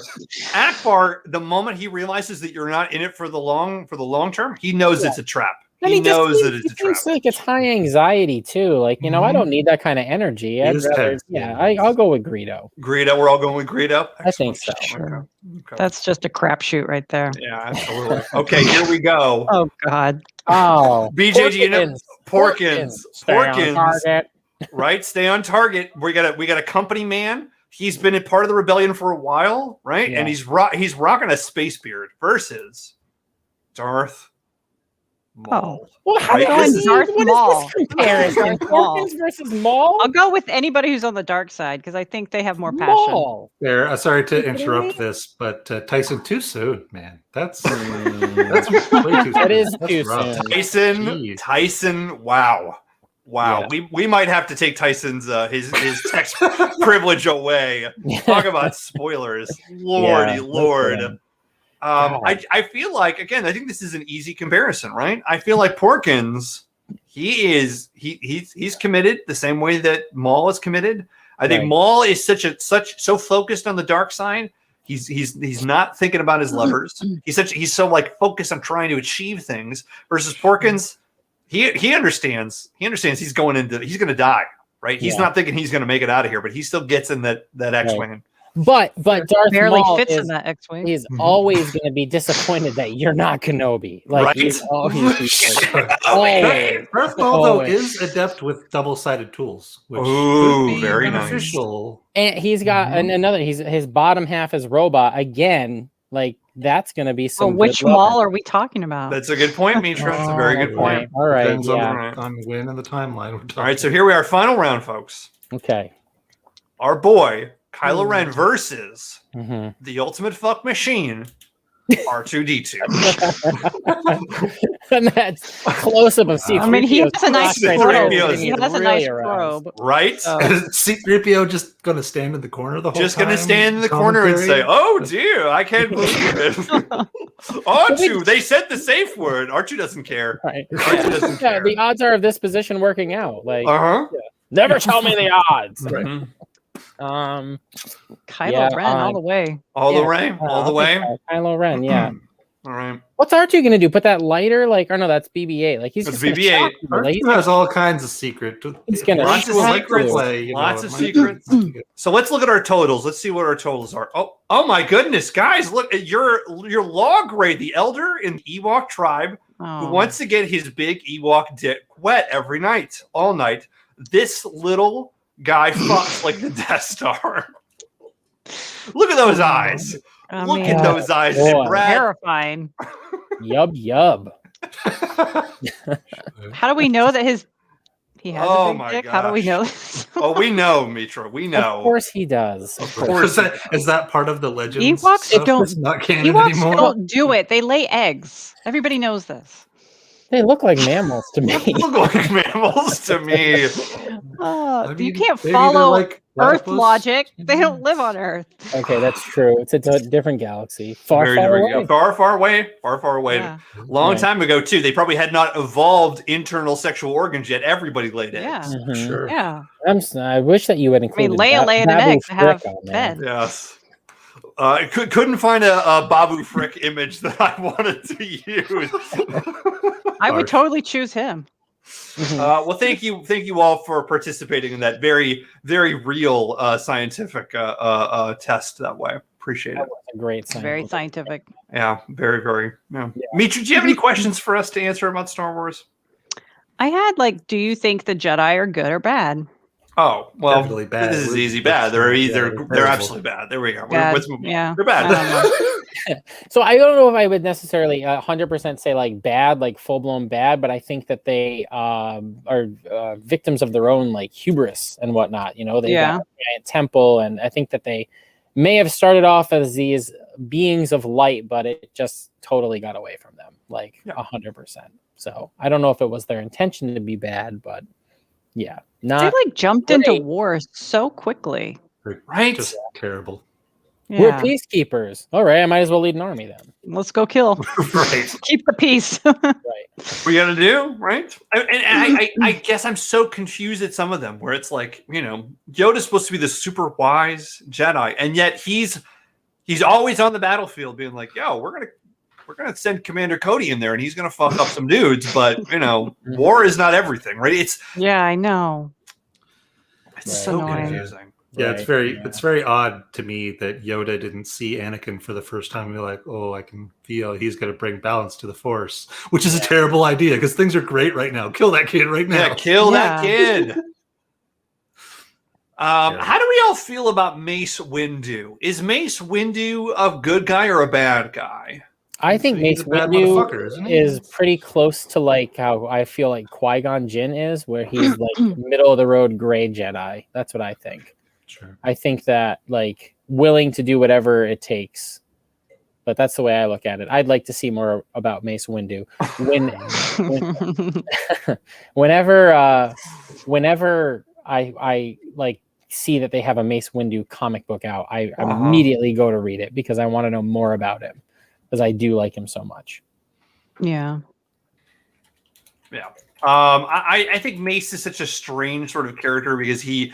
The moment he realizes that you're not in it for the long term, he knows it's a trap. He knows that it's a trap. It's like it's high anxiety too. Like, I don't need that kind of energy. I'll go with Greedo. Greedo, we're all going with Greedo. I think so. Sure. Okay. That's just a crapshoot right there. Yeah, absolutely. Okay, here we go. Oh God. Oh, BJ, you know Porkins. Right, stay on target. We got a company man. He's been a part of the rebellion for a while, right? Yeah. And he's rocking a space beard versus Darth Maul. Well, how is Darth Maul? Comparison? Porkins versus Maul? I'll go with anybody who's on the dark side because I think they have more passion. There, sorry to interrupt this, but Tyson too soon, man. That's way too soon. That is too soon. Tyson, wow. Wow, we might have to take Tyson's his text privilege away. Talk about spoilers, Lordy Lord. I feel like, again, I think this is an easy comparison, right? I feel like Porkins, he's committed the same way that Maul is committed. I think Maul is so focused on the dark side. He's not thinking about his levers. He's so like focused on trying to achieve things. Versus Porkins, he understands. He understands he's going to die, right? He's not thinking he's going to make it out of here, but he still gets in that X-wing. But Darth barely Maul fits in that X-wing. He's always going to be disappointed that you're not Kenobi. Like, he's always Darth Maul though is adept with double-sided tools, which very beneficial. And he's got another. His bottom half is robot again. Like, that's going to be some. Which Maul are we talking about? That's a good point, Mitra. That's a very good point. All right, Depends on when in the timeline. All right, so here we are, final round, folks. Okay. Our boy Kylo Ren versus the ultimate fuck machine, R2-D2. And that's close up of C3PO. I mean, he has a nice probe. He has a nice probe. Right? C3PO just going to stand in the corner the whole time? Just going to stand in the corner and say, oh, dear, I can't believe it. R2, they said the safe word. R2 doesn't care. Right. R2 doesn't care. The odds are of this position working out. Like, never tell me the odds. Right. Kylo Ren all the way. All the way? All the way? Kylo Ren, yeah. All right. What's R2 going to do? Put that lighter? Like, or no, that's BB-8. Like, he's just BB-8. R2 has all kinds of secret. He's going to lots of secrets. Lots of secrets. So let's look at our totals. Let's see what our totals are. Oh my goodness, guys! Look at your log grade. The elder in the Ewok tribe who wants to get his big Ewok dick wet every night, all night. This little guy fucks like the Death Star. Look at those eyes. Look at those eyes. Terrifying. Yub. How do we know that he has a big dick? Gosh. How do we know this? We know, Mitra. We know. Of course he does. Of course. Is that part of the legend? Ewoks not canon anymore? Don't do it. They lay eggs. Everybody knows this. They look like mammals to me. They look like mammals to me. You can't follow Earth logic. They don't live on Earth. Okay, that's true. It's a different galaxy. Far away. Far away. Yeah. Long time ago, too. They probably had not evolved internal sexual organs yet. Everybody laid eggs. Yeah. Sure. Yeah. I wish that you had included Leia laid an egg to have Ben. Yes. I couldn't find a Babu Frick image that I wanted to use. I would totally choose him. Well, thank you all for participating in that very, very real scientific test that way. Appreciate it. Great, very scientific. Yeah, very, very. Yeah. Mitra, do you have any questions for us to answer about Star Wars? I had do you think the Jedi are good or bad? Oh, well, definitely bad. This is easy. Bad. They're absolutely bad. There we go. They're bad. So I don't know if I would necessarily 100% say bad, full blown bad, but I think that they are victims of their own hubris and whatnot. You know, they got a giant temple, and I think that they may have started off as these beings of light, but it just totally got away from them, 100%. So I don't know if it was their intention to be bad, but yeah, they jumped into war so quickly, right? Just terrible. Yeah. We're peacekeepers. All right, I might as well lead an army then. Let's go kill. Right. Keep the peace. Right. We got to do right. I guess I'm so confused at some of them where it's Yoda's supposed to be the super wise Jedi, and yet he's always on the battlefield being like, "Yo, we're gonna send Commander Cody in there, and he's gonna fuck up some dudes." But war is not everything, right? I know. It's so confusing. Yeah, it's very odd to me that Yoda didn't see Anakin for the first time and be like, "Oh, I can feel he's going to bring balance to the Force," which is a terrible idea because things are great right now. Kill that kid right now. Yeah, kill that kid. How do we all feel about Mace Windu? Is Mace Windu a good guy or a bad guy? I think Mace Windu is pretty close to how I feel like Qui-Gon Jinn is, where he's middle of the road gray Jedi. That's what I think. Sure. I think that willing to do whatever it takes But that's the way I look at it. I'd like to see more about Mace Windu. Whenever I like see that they have a Mace Windu comic book out, I immediately go to read it because I want to know more about him, because I do like him so much. Yeah. I think Mace is such a strange sort of character because he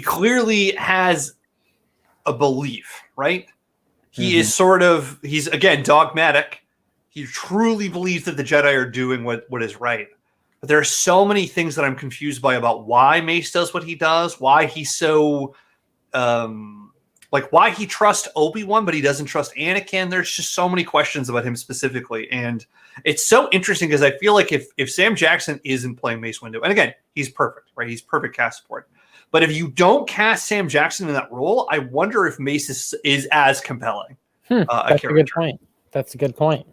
clearly has a belief, right? He is he's again dogmatic. He truly believes that the Jedi are doing what is right. But there are so many things that I'm confused by about why Mace does what he does, why he's so why he trusts Obi-Wan, but he doesn't trust Anakin. There's just so many questions about him specifically. And it's so interesting because I feel like if Sam Jackson isn't playing Mace Windu, and again, he's perfect, right? He's perfect cast support. But if you don't cast Sam Jackson in that role, I wonder if Mace is as compelling. That's a good point. That's a good point.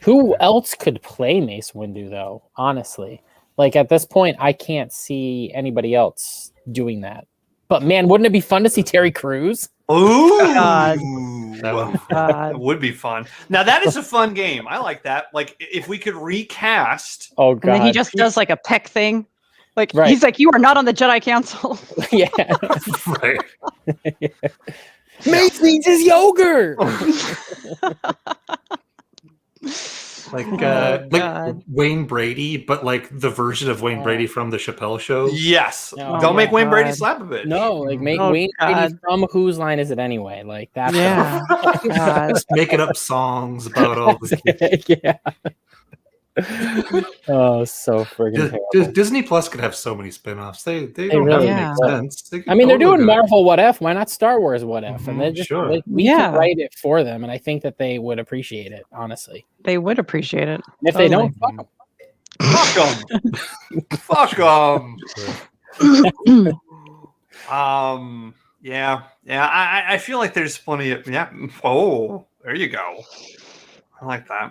Who else could play Mace Windu, though? Honestly, like at this point, I can't see anybody else doing that. But man, wouldn't it be fun to see Terry Crews? Ooh, God. That would be fun. Now that is a fun game. I like that. Like if we could recast. Oh God! And then he just does like a peck thing. Like Right. He's like, you are not on the Jedi Council. Yeah. Right. Mace needs his yogurt. Like Wayne Brady, but like the version of Wayne Brady from the Chappelle Show. Yes. Oh, don't make Wayne God. Brady slap a bitch. No, like make Wayne Brady from Whose Line Is It Anyway? Like that. Yeah. Just making up songs about all this. Yeah. Oh, so friggin' terrible. Disney Plus could have so many spin-offs. They don't really have to make sense. I mean, they're doing Marvel What If. Why not Star Wars What If? And they just we can write it for them, and I think that they would appreciate it. Honestly, they would appreciate it. And if they don't, fuck them. Fuck them. Yeah. I feel like there's plenty of Oh, there you go. I like that.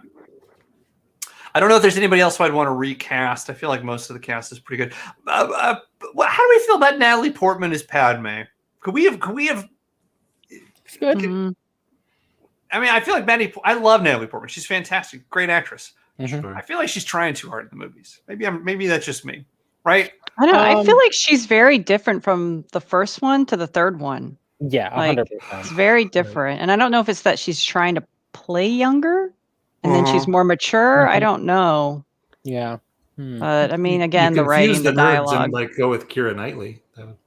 I don't know if there's anybody else who I'd want to recast. I feel like most of the cast is pretty good. How do we feel about Natalie Portman as Padme? Could we have? It's good. Mm-hmm. I mean, I feel like I love Natalie Portman. She's fantastic, great actress. Mm-hmm. I feel like she's trying too hard in the movies. Maybe that's just me, right? I don't know. I feel like she's very different from the first one to the third one. Yeah, 100%. It's very different, and I don't know if it's that she's trying to play younger. And then she's more mature. I don't know. Yeah. But I mean, again, the writing, the dialogue. And, like go with Keira Knightley.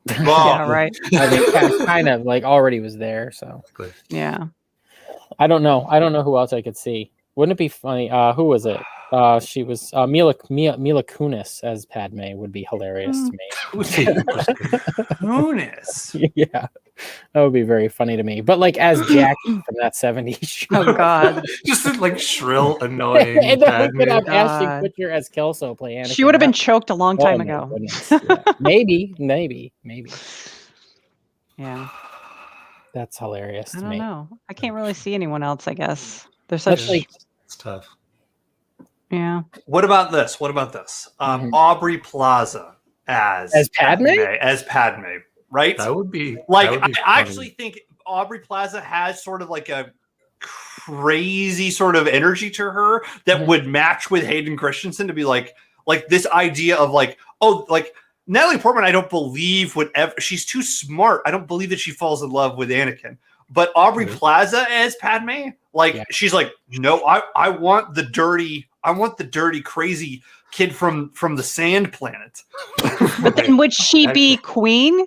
Yeah, right. I think kind of like already was there. So yeah. I don't know. I don't know who else I could see. Wouldn't it be funny? Who was it? She was Mila Kunis as Padme would be hilarious to me. Kunis. Yeah. That would be very funny to me. But like as Jackie from that 70s show. Oh God. Just like shrill, annoying. And then we could have God. Ashton Kutcher as Kelso play Anakin. She would have been choked a long time ago. Yeah. Maybe. Yeah. That's hilarious to I don't me. know. I can't really see anyone else, I guess. There's such it's tough. Yeah. What about this? Aubrey Plaza as Padme? As Padme, right? That would be I actually think Aubrey Plaza has sort of like a crazy sort of energy to her that would match with Hayden Christensen to be like this idea of like Natalie Portman, I don't believe would ever. She's too smart. I don't believe that she falls in love with Anakin. But Aubrey Plaza as Padme, she's like, no, I want the dirty, crazy kid from the Sand Planet. But then would she be queen?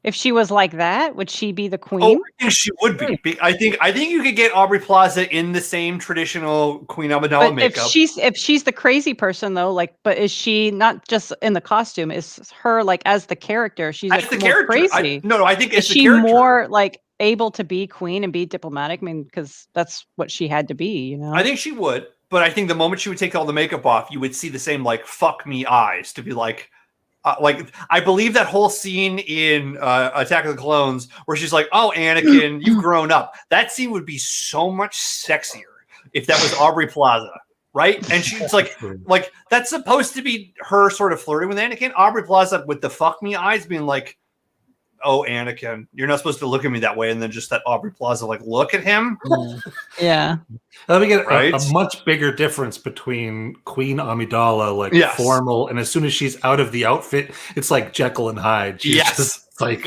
If she was like that, would she be the queen? Oh, I think she would be. I think you could get Aubrey Plaza in the same traditional Queen Amidala makeup. If she's the crazy person though, but is she not just in the costume? Is her as the character? She's as the character. Crazy. I think is she more able to be queen and be diplomatic? I mean, because that's what she had to be. You know. I think she would, but I think the moment she would take all the makeup off, you would see the same fuck me eyes to be like. I believe that whole scene in Attack of the Clones where she's like, "Oh, Anakin, you've grown up." That scene would be so much sexier if that was Aubrey Plaza, right? And she's like that's supposed to be her sort of flirting with Anakin. Aubrey Plaza with the fuck me eyes, being like, oh, Anakin, you're not supposed to look at me that way. And then just that Aubrey Plaza, like, look at him. Yeah. Let me get a much bigger difference between Queen Amidala, like formal, and as soon as she's out of the outfit, it's like Jekyll and Hyde. She's just like,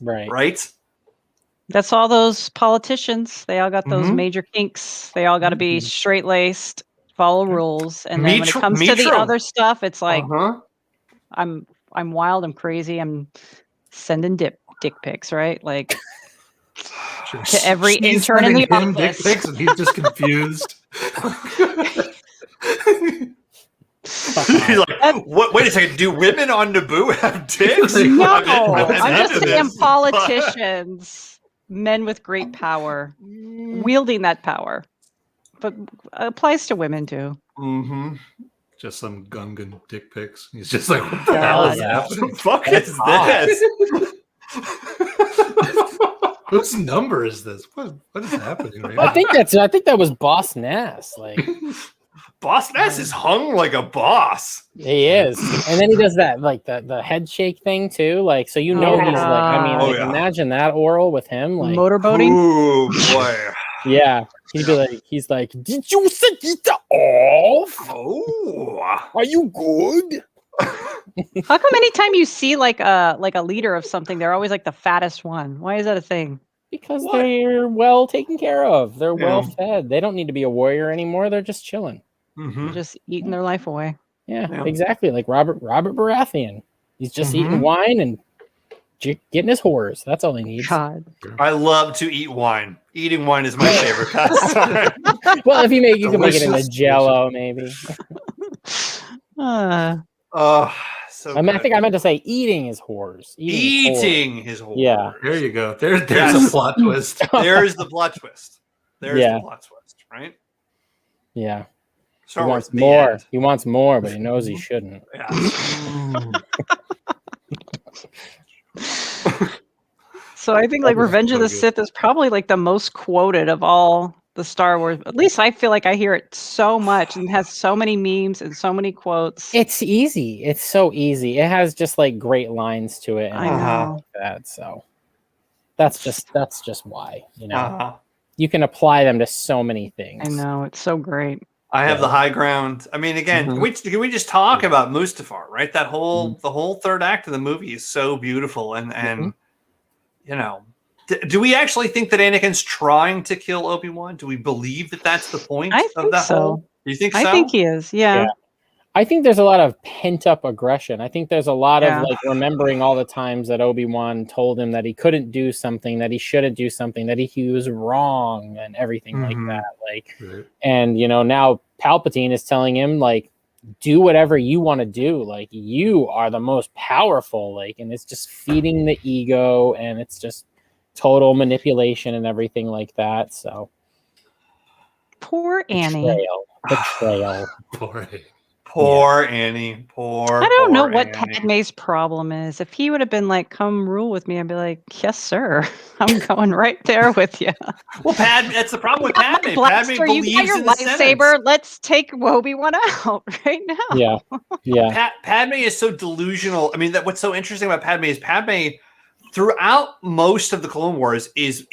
right. That's all those politicians. They all got those major kinks. They all got to be straight laced, follow rules, and then when it comes to the other stuff, it's like, I'm wild, I'm crazy, I'm sending dick pics, right? Like to every intern in the office. Dick pics and he's just confused. He's like, what? Wait a second. Do women on Naboo have dicks? No, I'm just saying politicians, men with great power, wielding that power, but applies to women too. Mm-hmm. Just some Gungan dick pics. He's just like, what the hell is happening? What the fuck is this? Whose number is this? What is happening right I now? think that was Boss Nass. Like Boss Nass is hung like a boss. He is. And then he does that like the head shake thing too. Like so he's like, I mean, imagine that oral with him like motorboating. Ooh boy. Yeah. He's like, did you set it off? Oh, are you good? How come anytime you see like a leader of something, they're always like the fattest one? Why is that a thing? Because they're well taken care of. They're well fed. They don't need to be a warrior anymore. They're just chilling. Mm-hmm. They're just eating their life away. Yeah, exactly. Like Robert Baratheon. He's just eating wine and getting his whores. That's all he needs. God. I love to eat wine. Eating wine is my favorite pastime. Well, if you can make it into Jello, maybe. So I think I meant to say eating his whores. Eating his whores. Yeah. There you go. There's a plot twist. There's the plot twist. There's the plot twist, right? Yeah. Star he Wars, wants more. He wants more, but he knows he shouldn't. Yeah. So I think like Revenge of the Sith is probably like the most quoted of all the Star Wars. At least I feel like I hear it so much and has so many memes and so many quotes. It's easy. It's so easy. It has just like great lines to it. And I know like that. So that's just why, you know, you can apply them to so many things. I know. It's so great. I have the high ground. I mean, again, can we just talk about Mustafar, right? That whole the whole third act of the movie is so beautiful, and you know, do we actually think that Anakin's trying to kill Obi-Wan? Do we believe that that's the point of that whole? Do you think so? I think he is. Yeah. I think there's a lot of pent up aggression. I think there's a lot of like remembering all the times that Obi-Wan told him that he couldn't do something, that he shouldn't do something, that he was wrong and everything like that. Like, and you know, now Palpatine is telling him like, do whatever you want to do. Like you are the most powerful, like, and it's just feeding the ego and it's just total manipulation and everything like that. So poor Annie. Betrayal. Poor Annie. I don't know what Padme's problem is. If he would have been like, come rule with me, I'd be like, yes, sir. I'm going right there with you. Well, that's the problem with Padme. Padme believes you got your in the lightsaber. sentence. Let's take Obi-Wan out right now. Yeah. Padme is so delusional. I mean, what's so interesting about Padme is Padme, throughout most of the Clone Wars, is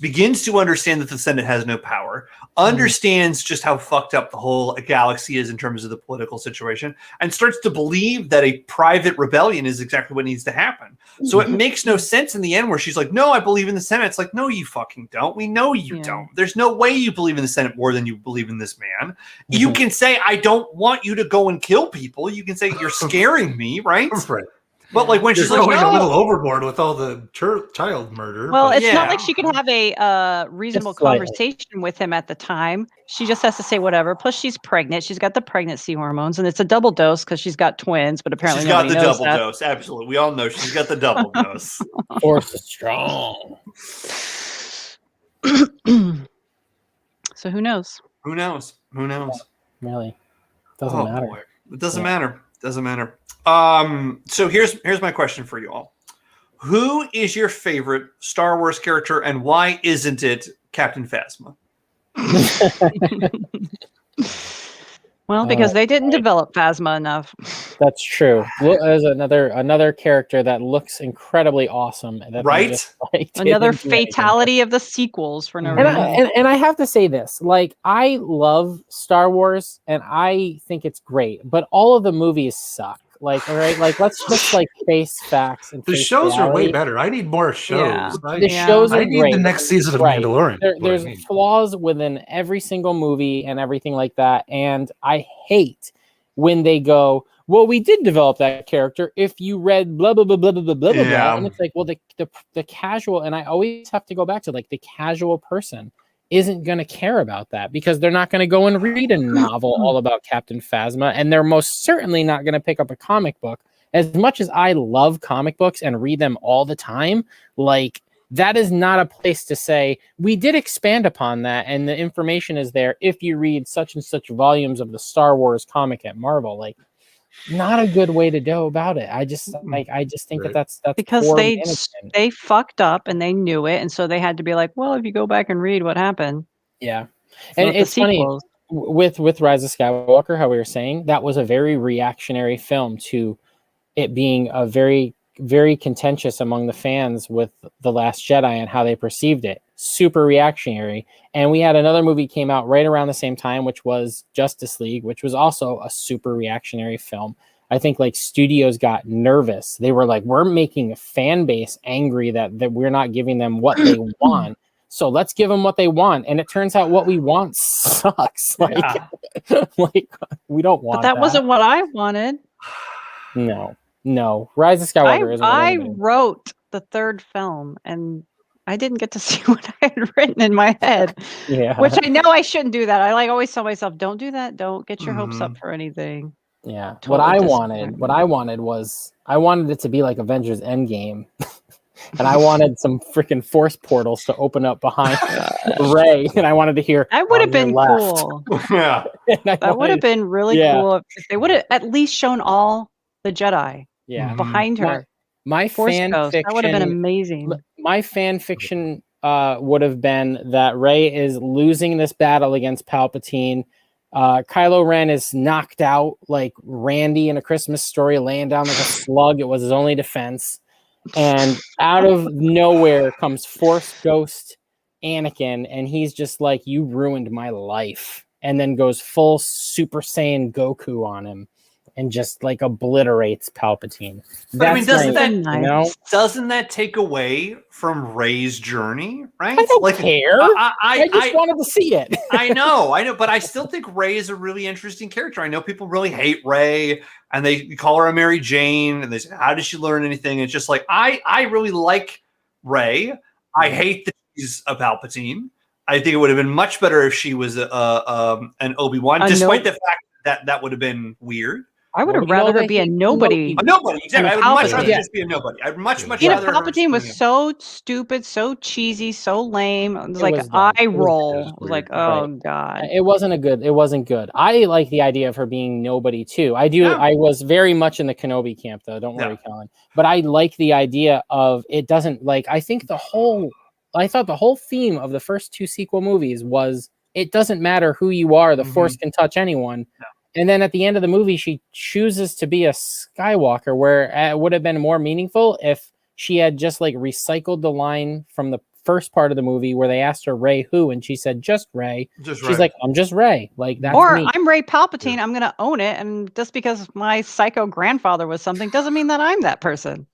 begins to understand that the Senate has no power, understands just how fucked up the whole galaxy is in terms of the political situation, and starts to believe that a private rebellion is exactly what needs to happen. So it makes no sense in the end where she's like, no, I believe in the Senate. It's like, no, you fucking don't. We know you don't. There's no way you believe in the Senate more than you believe in this man. You can say, I don't want you to go and kill people. You can say, you're scaring me, right? Right. But like when she's like, going a little overboard with all the child murder. Well, it's not like she could have a reasonable conversation with him at the time. She just has to say whatever. Plus, she's pregnant. She's got the pregnancy hormones, and it's a double dose because she's got twins. But apparently, she's got the double dose. Absolutely, we all know she's got the double dose. Force is strong. So who knows? Who knows? Really, doesn't matter. Boy. It doesn't matter. Doesn't matter. So here's my question for you all. Who is your favorite Star Wars character and why isn't it Captain Phasma? Well, because they didn't develop Phasma enough. That's true. There's another character that looks incredibly awesome. That Right? just, like, Another fatality of the sequels for no reason. And I have to say this, like, I love Star Wars and I think it's great, but all of the movies suck. Like, all right, like, let's just like face facts and the shows are way better. I need more shows. Yeah. The shows are I need great. the next season of Mandalorian. There's flaws within every single movie and everything like that, and I hate when they go, well, we did develop that character if you read blah blah blah blah blah blah blah blah, and it's like, well, the casual, and I always have to go back to, like, the casual person isn't going to care about that because they're not going to go and read a novel all about Captain Phasma, and they're most certainly not going to pick up a comic book. As much as I love comic books and read them all the time, like, that is not a place to say, we did expand upon that and the information is there if you read such and such volumes of the Star Wars comic at Marvel. Like, not a good way to go about it. I just think that's because they fucked up and they knew it, and so they had to be like, well, if you go back and read what happened. Yeah. And it's funny with Rise of Skywalker, how we were saying, that was a very reactionary film to it being a very, very contentious among the fans with The Last Jedi and how they perceived it. Super reactionary. And we had another movie came out right around the same time, which was Justice League, which was also a super reactionary film. I think, like, studios got nervous. They were like, we're making a fan base angry that we're not giving them what they want. So let's give them what they want. And it turns out what we want sucks. Like, like, we don't want that. But that wasn't what I wanted. No. Rise of Skywalker is what I wrote the third film, and I didn't get to see what I had written in my head. Yeah. Which I know I shouldn't do that. I always tell myself, don't do that. Don't get your hopes up for anything. Yeah. What I wanted was, I wanted it to be like Avengers Endgame. And I wanted some freaking force portals to open up behind Rey, and I wanted to hear. That would have been cool. Yeah. That would have been really cool if they would have at least shown all the Jedi behind her. My fan fiction, that would have been amazing. My fan fiction would have been that Rey is losing this battle against Palpatine. Kylo Ren is knocked out like Randy in A Christmas Story, laying down like a slug. It was his only defense. And out of nowhere comes Force Ghost Anakin, and he's just like, you ruined my life. And then goes full Super Saiyan Goku on him and just like obliterates Palpatine. But, I mean, doesn't that take away from Rey's journey, right? I don't care. I just wanted to see it. I know, but I still think Rey is a really interesting character. I know people really hate Rey, and they call her a Mary Jane, and they say, how does she learn anything? And it's just like, I really like Rey. I hate that she's a Palpatine. I think it would have been much better if she was an Obi-Wan, despite the fact that would have been weird. I would have rather her be a nobody. A nobody, exactly. I would much rather just be a nobody. I'd much rather. Palpatine was so stupid, so cheesy, so lame. It was like an eye roll. It was like, oh god. It wasn't good. I like the idea of her being nobody too. I do. Yeah. I was very much in the Kenobi camp though. Don't worry, Kellen. But I like the idea of it doesn't like. I thought the whole theme of the first two sequel movies was it doesn't matter who you are. The Force can touch anyone. Yeah. And then at the end of the movie, she chooses to be a Skywalker, where it would have been more meaningful if she had just like recycled the line from the first part of the movie where they asked her Rey who, and she said just Rey. She's like, I'm just Rey. Like that's me. I'm Rey Palpatine. Yeah. I'm gonna own it, and just because my psycho grandfather was something doesn't mean that I'm that person.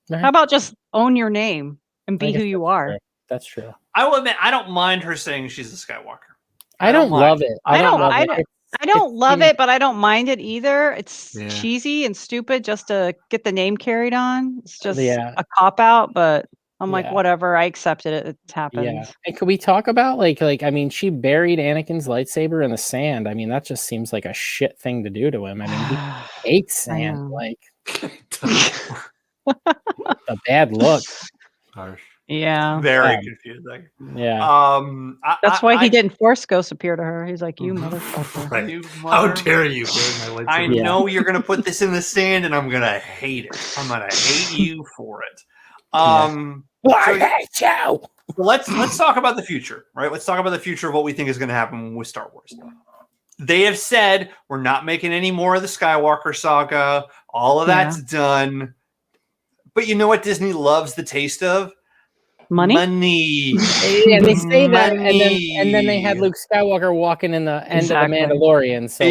Right. How about just own your name and be who you are? True. That's true. I will admit, I don't mind her saying she's a Skywalker. I don't love it. I don't love it, but I don't mind it either. It's cheesy and stupid just to get the name carried on. It's just a cop out, but I'm like, whatever. I accepted it. It happens. Yeah. And could we talk about like I mean, she buried Anakin's lightsaber in the sand. I mean, that just seems like a shit thing to do to him. I mean, he hates sand. Like a bad look. Harsh. Yeah. Very confusing. Yeah. That's why he didn't Force Ghost appear to her. He's like, you motherfucker. Right. You How dare you? I know you're going to put this in the sand, and I'm going to hate it. I'm going to hate you for it. I hate you. Let's talk about the future, right? Let's talk about the future of what we think is going to happen with Star Wars. they have said we're not making any more of the Skywalker saga. All of that's done. But you know what Disney loves the taste of? Money. Yeah, they say that, and then they had Luke Skywalker walking in the end of the Mandalorian. So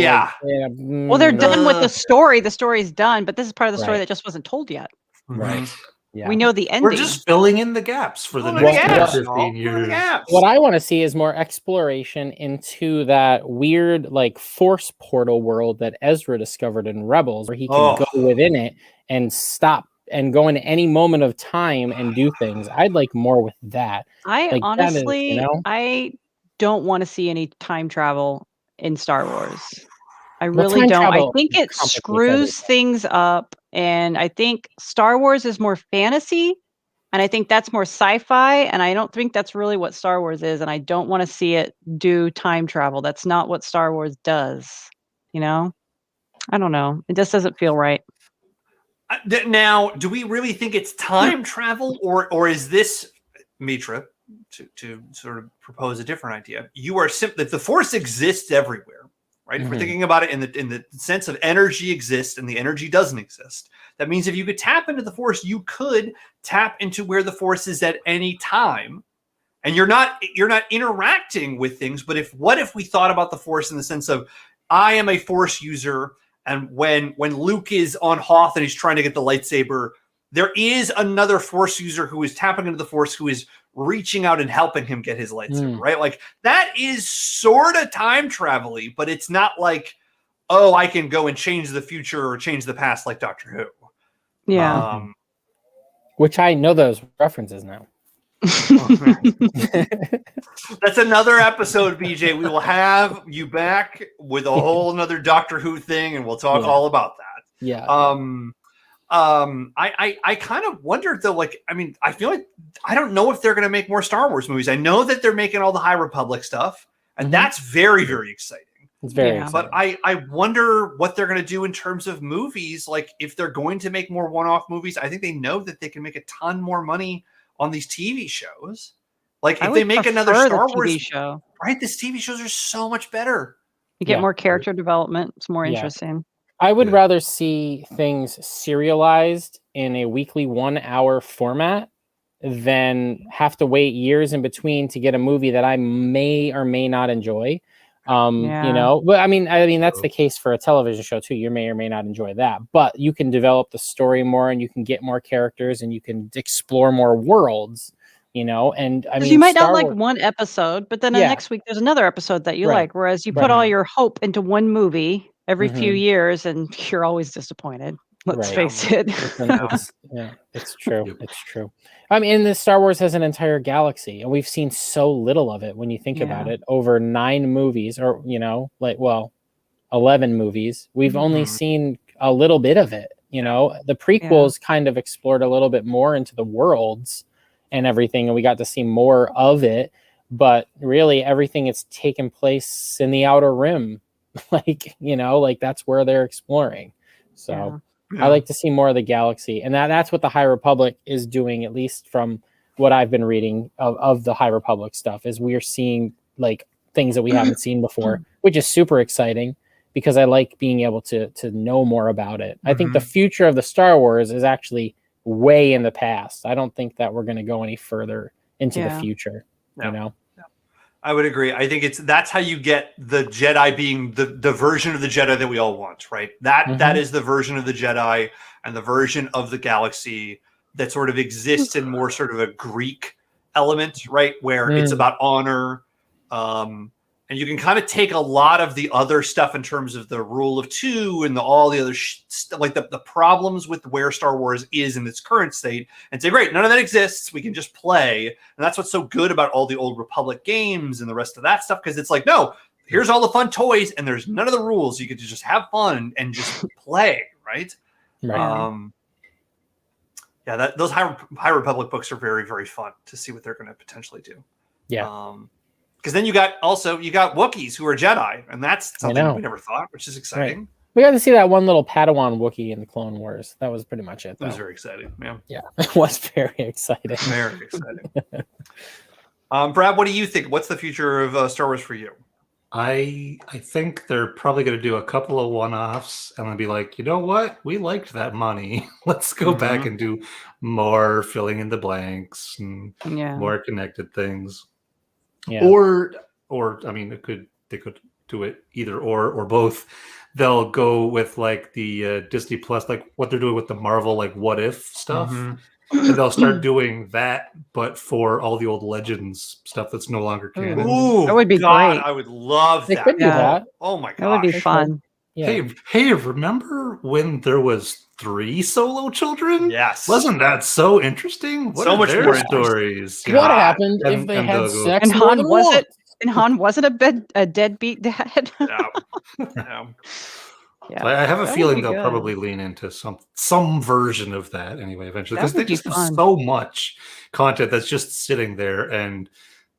well, they're done with the story. The story's done, but this is part of the story that just wasn't told yet. Right. Yeah. We know the ending. We're just filling in the gaps for the next 15 years. What I want to see is more exploration into that weird, like, force portal world that Ezra discovered in Rebels, where he can go within it and stop and go into any moment of time and do things. I'd like more with that. I honestly, I don't want to see any time travel in Star Wars. I really don't. I think it screws things up. And I think Star Wars is more fantasy. And I think that's more sci-fi. And I don't think that's really what Star Wars is. And I don't want to see it do time travel. That's not what Star Wars does. You know? I don't know. It just doesn't feel right. Now, do we really think it's time travel? Or is this, Mitra, to sort of propose a different idea? You are simply, the Force exists everywhere. Right? If we're thinking about it in the sense of energy exists and the energy doesn't exist, that means if you could tap into the Force, you could tap into where the Force is at any time, and you're not interacting with things. But what if we thought about the Force in the sense of, I am a Force user, and when Luke is on Hoth and he's trying to get the lightsaber, there is another Force user who is tapping into the Force, who is reaching out and helping him get his lightsaber, right? Like, that is sort of time travel-y, but it's not like, oh, I can go and change the future or change the past like Doctor Who. Yeah. Which I know those references now. That's another episode, BJ. We will have you back with a whole nother Doctor Who thing, and we'll talk all about that. Yeah. I kind of wondered though, like, I mean, I feel like I don't know if they're going to make more Star Wars movies. I know that they're making all the High Republic stuff, and that's very, very exciting. It's very exciting. But I wonder what they're going to do in terms of movies. Like, if they're going to make more one-off movies, I think they know that they can make a ton more money on these TV shows. Like, if they make another Star Wars show, right? These TV shows are so much better. You get more character development. It's more interesting. I would rather see things serialized in a weekly 1 hour format than have to wait years in between to get a movie that I may or may not enjoy. You know, but I mean, that's the case for a television show too. You may or may not enjoy that, but you can develop the story more, and you can get more characters, and you can explore more worlds, you know. And I mean, you might not like one episode, but then the next week there's another episode that you like. Whereas you put all your hope into one movie every few years, and you're always disappointed. Let's face it. It's true. It's true. I mean, the Star Wars has an entire galaxy, and we've seen so little of it when you think about it. Over 9 movies, or 11 movies. We've only seen a little bit of it. You know, the prequels kind of explored a little bit more into the worlds and everything, and we got to see more of it. But really, everything it's taken place in the Outer Rim. That's where they're exploring. So I like to see more of the galaxy, and that's what the High Republic is doing, at least from what I've been reading of the High Republic stuff, is we are seeing like things that we haven't seen before, which is super exciting because I like being able to know more about it. I think the future of the Star Wars is actually way in the past. I don't think that we're going to go any further into the future, you know? I would agree. I think that's how you get the Jedi being the version of the Jedi that we all want, right? That is the version of the Jedi and the version of the galaxy that sort of exists in more sort of a Greek element, right? Where it's about honor. And you can kind of take a lot of the other stuff in terms of the rule of 2 and all the other like the problems with where Star Wars is in its current state, and say, great, none of that exists. We can just play. And that's what's so good about all the old Republic games and the rest of that stuff, because it's like, no, here's all the fun toys, and there's none of the rules. You get to just have fun and just play, right? Those High Republic books are very, very fun to see what they're going to potentially do. Because then you got Wookiees who are Jedi, and that's something we never thought, which is exciting. Right. We got to see that one little Padawan Wookiee in the Clone Wars. That was pretty much it. It was very exciting. Yeah, it was very exciting. Very exciting. Brad, what do you think? What's the future of Star Wars for you? I think they're probably going to do a couple of one-offs and then be like, you know what? We liked that money. Let's go back and do more filling in the blanks and more connected things. Yeah. Or I mean, they could do it either or both. They'll go with like the Disney Plus, like what they're doing with the Marvel, like what if stuff. And they'll start doing that, but for all the old Legends stuff that's no longer canon. Ooh, that would be great. I would love They that. could do that. Oh my god, that would be fun. Yeah. Hey, remember when there was 3 solo children? Yes. Wasn't that so interesting? What So are much their more stories? What happened if And- they and had they'll go- sex And more Han than wasn't. once? And Han wasn't a deadbeat dad. Yeah. So I have a that would feeling be they'll good. probably lean into some version of that anyway eventually, because That they would be just have fun. so much content that's just sitting there, and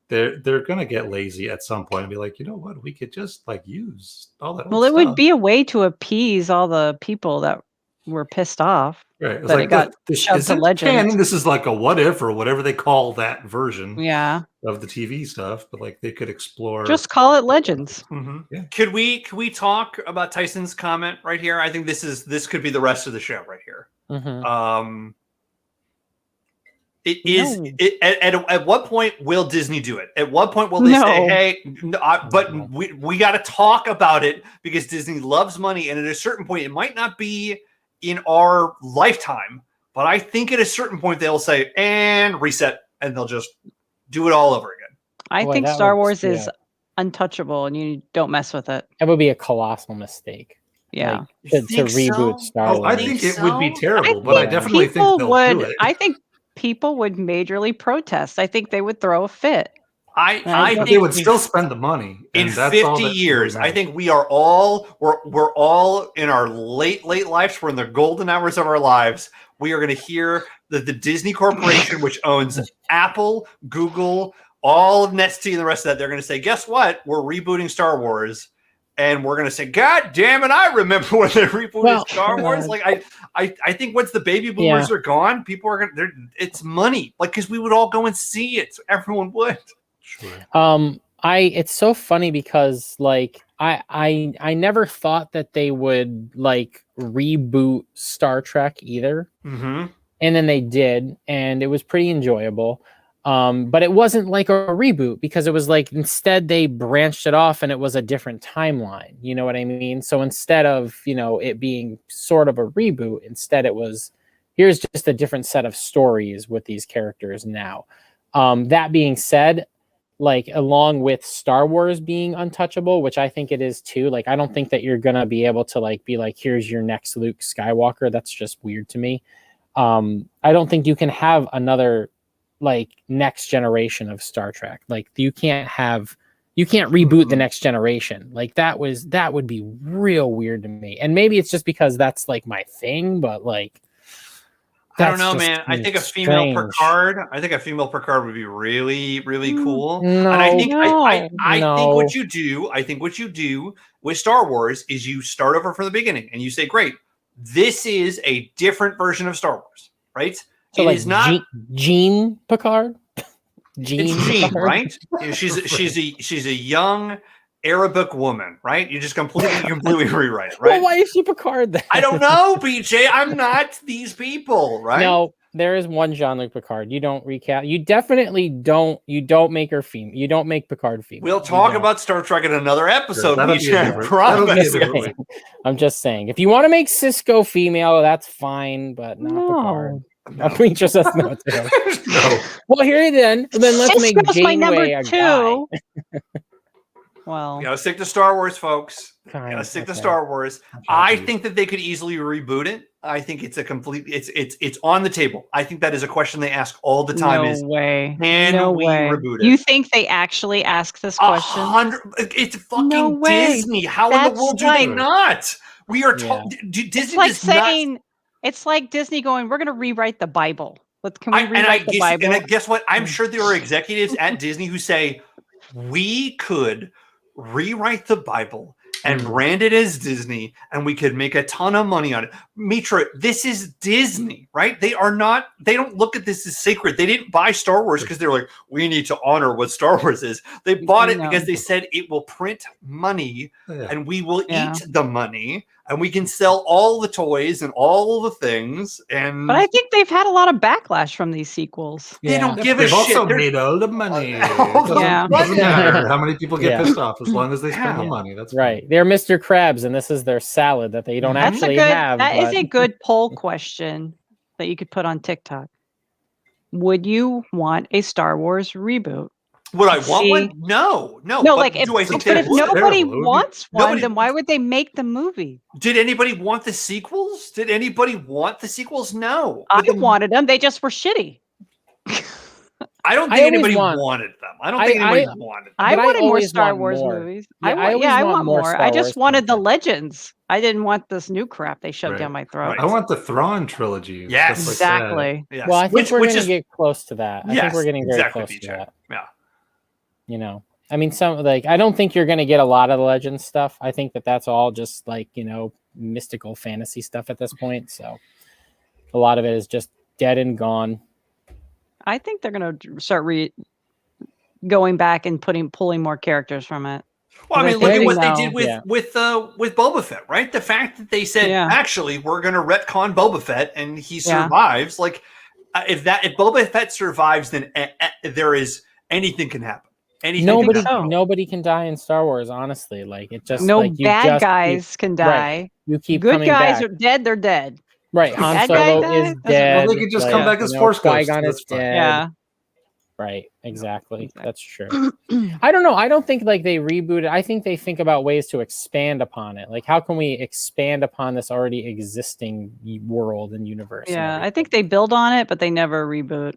they're gonna get lazy at some point and be like, you know what, we could just like use all that. Well, old it would stuff. be a way to appease all the people that were pissed off. Right. It's But like, it got look, this shoved to isn't Legends. canon. This is like a what if or whatever they call that version Yeah. of the TV stuff. But like they could explore. Just call it Legends. Yeah. Could we talk about Tyson's comment right here? I think this could be the rest of the show right here. It is. At what point will Disney do it? At what point will they say, "Hey, but we got to talk about it because Disney loves money"? And at a certain point, it might not be in our lifetime, but I think at a certain point they'll say, "And reset," and they'll just do it all over again. I think Star Wars is untouchable, and you don't mess with it. That would be a colossal mistake. Yeah, like, to reboot Star Wars. I think it would be terrible, but I definitely think they'll do it. I think people would majorly protest. I think they would throw a fit. I think they would still spend the money. In 50 years, I think we're all in our late lives. We're in the golden hours of our lives. We are going to hear that the Disney Corporation, which owns Apple, Google, all of Nestea and the rest of that, they're going to say, guess what? We're rebooting Star Wars. And we're going to say, God damn it, I remember when they rebooted Star Wars. Like, I think once the baby boomers are gone, people are going to, it's money. Like, because we would all go and see it. So everyone would. Sure. It's so funny because like I never thought that they would like reboot Star Trek either. And then they did, and it was pretty enjoyable. But it wasn't like a reboot because it was like instead they branched it off and it was a different timeline. You know what I mean? So instead of, it being sort of a reboot, instead it was, here's just a different set of stories with these characters now. That being said, like along with Star Wars being untouchable, which I think it is too, like I don't think that you're gonna be able to like be like, here's your next Luke Skywalker. That's just weird to me. I don't think you can have another like next generation of Star Trek. Like you can't reboot the next generation. Like that would be real weird to me. And maybe it's just because that's like my thing, but like I don't know, man. I think a female Picard would be really, really cool. No, and I think no. what you do with Star Wars is you start over from the beginning and you say, great, this is a different version of Star Wars, right? So it like is not Jean Picard. It's Jean, right? She's a young Arabic woman, right? You just completely rewrite it, right? Well, why is she Picard then? I don't know, BJ. I'm not these people, right? No, there is one Jean-Luc Picard. You don't recast. You definitely don't. You don't make her female. You don't make Picard female. We'll talk about Star Trek in another episode, BJ. I promise. I'm just saying. If you want to make Cisco female, that's fine, but not Picard. No. Preacher says no. No. Well, here then let's make Janeway a guy. Well, you gotta stick to Star Wars, folks. Gotta stick to Star Wars. I think that they could easily reboot it. I think it's a complete. It's on the table. I think that is a question they ask all the time. No way. Can we reboot it? You think they actually ask this question? It's fucking Disney. How in the world do they not? We are talking. Disney. It's like saying. It's like Disney going, we're going to rewrite the Bible. Can we rewrite the Bible? And guess what? I'm sure there are executives at Disney who say, we could rewrite the Bible and brand it as Disney, and we could make a ton of money on it. Mitra, this is Disney, right? They don't look at this as sacred. They didn't buy Star Wars because they're like, we need to honor what Star Wars is. They bought it because they said it will print money and we will eat the money. And we can sell all the toys and all the things. But I think they've had a lot of backlash from these sequels. They don't give a shit. They've also made all the money. Doesn't matter how many people get pissed off as long as they spend the money. That's right. Fine. They're Mr. Krabs, and this is their salad that they don't actually have. That is a good poll question that you could put on TikTok. Would you want a Star Wars reboot? Would I want one? No. But if nobody wants one, then why would they make the movie? Did anybody want the sequels? No. I wanted them. They just were shitty. I don't think anybody wanted them. I wanted more Star Wars movies. I want more. I just wanted the Legends. I didn't want this new crap they shoved down my throat. I want the Thrawn trilogy. Yes, exactly. Yes. Well, I think we're going to get close to that. I think we're getting very close to that. Yeah. You know, I mean, I don't think you're going to get a lot of the Legends stuff. I think that's all just mystical fantasy stuff at this point. So a lot of it is just dead and gone. I think they're going to start going back and pulling more characters from it. Well, I mean, look at what they did with Boba Fett, right? The fact that they said, actually, we're going to retcon Boba Fett and he survives. Like, if Boba Fett survives, then anything can happen. Nobody can die in Star Wars, honestly. Like, it just bad guys can die. Right. You keep good coming guys back. Are dead. They're dead. Right. Han Solo is dead. Well, they could just come back as Force Ghosts. Qui-Gon is dead. Yeah. Right. Exactly. That's true. I don't know. I don't think they reboot it. I think they think about ways to expand upon it. Like, how can we expand upon this already existing world and universe? Yeah, I think they build on it, but they never reboot.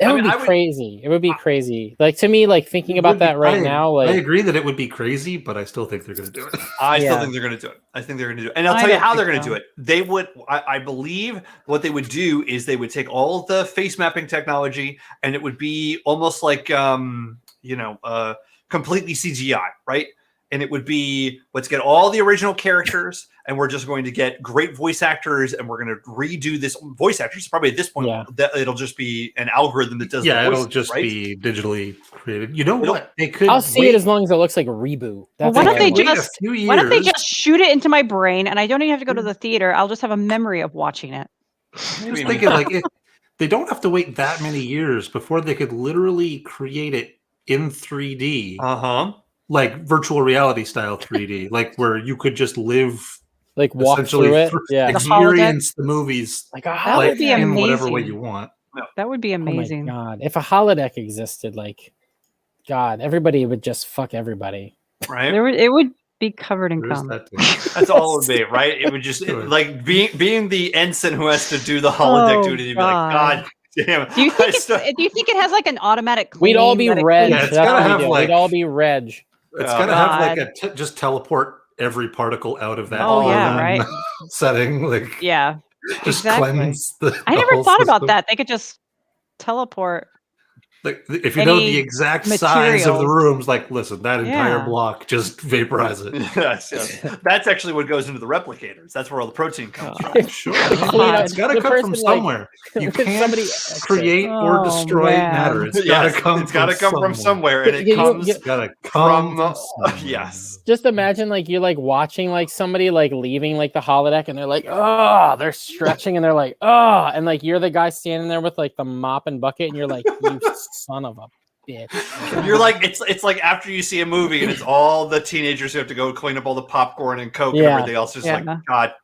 It would be crazy. It would be crazy. Like, to me, thinking about that now, I agree that it would be crazy, but I still think they're going to do it. I still think they're going to do it. And I'll tell you how they're going to do it. They would, I believe what they would do is they would take all of the face mapping technology and it would be almost like, completely CGI, right? And it would be, let's get all the original characters and we're just going to get great voice actors and we're going to redo this voice actors. Probably at this point, it'll just be an algorithm that does the voices, it'll just be digitally created. You know what? They could. I'll see it as long as it looks like a reboot. Why don't they just shoot it into my brain and I don't even have to go to the theater? I'll just have a memory of watching it. I was thinking, they don't have to wait that many years before they could literally create it in 3D. Like virtual reality style 3D, like where you could just live, walk through it, experience the movies, that would be amazing. In whatever way you want. That would be amazing. Oh my God, if a holodeck existed, everybody would just fuck everybody, right? It would be covered in cum. That's all it would be, right? It would just being the ensign who has to do the holodeck duty. You'd be like, God. Damn. Do you think it has an automatic clean? We'd all be Reg. Yeah, it's gotta have we'd all be Reg. It's gotta have just teleport every particle out of that. Right. Setting, just cleanse the. I never thought about that. They could just teleport. If you know the exact size of the rooms, listen, that entire block, just vaporize it. Yes. That's actually what goes into the replicators. That's where all the protein comes from. Sure. It's got to come from somewhere. You can't create or destroy matter. It's got to come from somewhere. And it comes from yes. Just imagine you're watching somebody leaving the holodeck and they're like, oh, they're stretching and they're like, oh, and you're the guy standing there with the mop and bucket and you're like, you son of a bitch. You're it's like after you see a movie and it's all the teenagers who have to go clean up all the popcorn and Coke and everything else. Just God,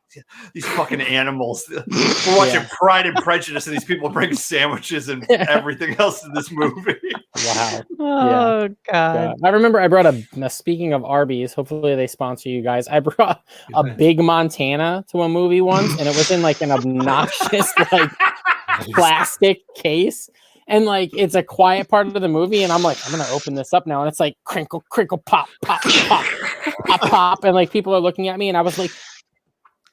these fucking animals. We're watching Pride and Prejudice and these people bring sandwiches and everything else in this movie. Wow. Oh God. I remember I brought speaking of Arby's, hopefully they sponsor you guys. I brought a Big Montana to a movie once and it was in an obnoxious plastic case. And it's a quiet part of the movie, and I'm like, I'm gonna open this up now, and it's crinkle, crinkle, pop, pop, pop, pop, pop, and people are looking at me, and I was like, I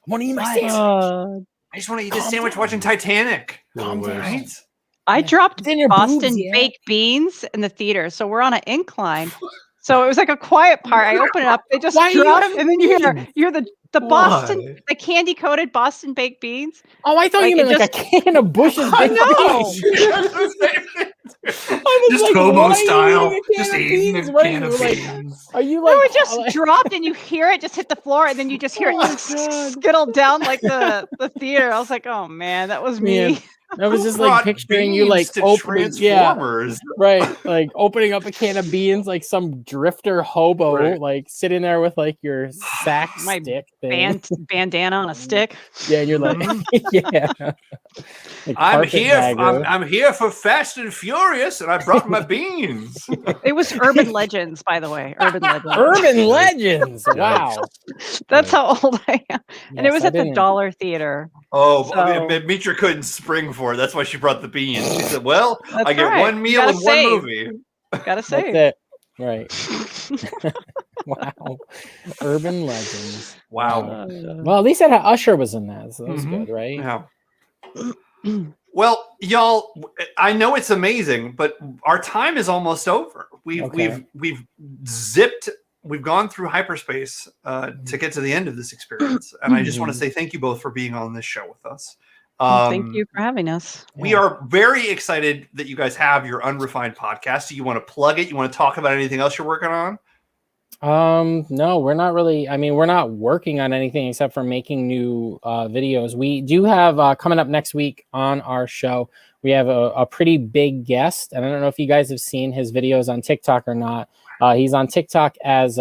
want to eat my sandwich. I just want to eat this sandwich watching Titanic. Right? I dropped Boston baked beans in the theater, so we're on an incline. So it was like a quiet part. I open it up, they just drop, and then you hear the Boston, the candy coated Boston baked beans. Oh, I thought you meant like a can of Bush's baked beans. Just Hobo style, just eating a can of beans. Are you like? No, it just dropped, and you hear it just hit the floor, and then you just hear it skittle down like the theater. I was like, oh man, that was me. Man. I was just like picturing you like opening, right, like opening up a can of beans, like some drifter hobo, like sitting there with like your sack stick thing. Bandana on a stick. Yeah, and you're like, yeah. Like I'm here for Fast and Furious, and I brought my beans. It was Urban Legends, by the way. Urban Legends. Urban Legends. Wow. That's how old I am. And it was at the Dollar Theater. Oh, so, Mitra couldn't spring for it. That's why she brought the beans. She said, well, I get one meal and one movie. Gotta save. That's it. Right. Wow. Urban Legends. Wow. Well, at least that Usher was in that. So that was good, right? Yeah. Well, y'all, I know it's amazing, but our time is almost over. We've zipped. We've gone through hyperspace to get to the end of this experience, and I just want to say thank you both for being on this show with us. Thank you for having us. We are very excited that you guys have your Unrefined podcast. Do you want to plug it? You want to talk about anything else you're working on? No, we're not really. I mean, we're not working on anything except for making new videos. We do have coming up next week on our show. We have a pretty big guest, and I don't know if you guys have seen his videos on TikTok or not. He's on TikTok as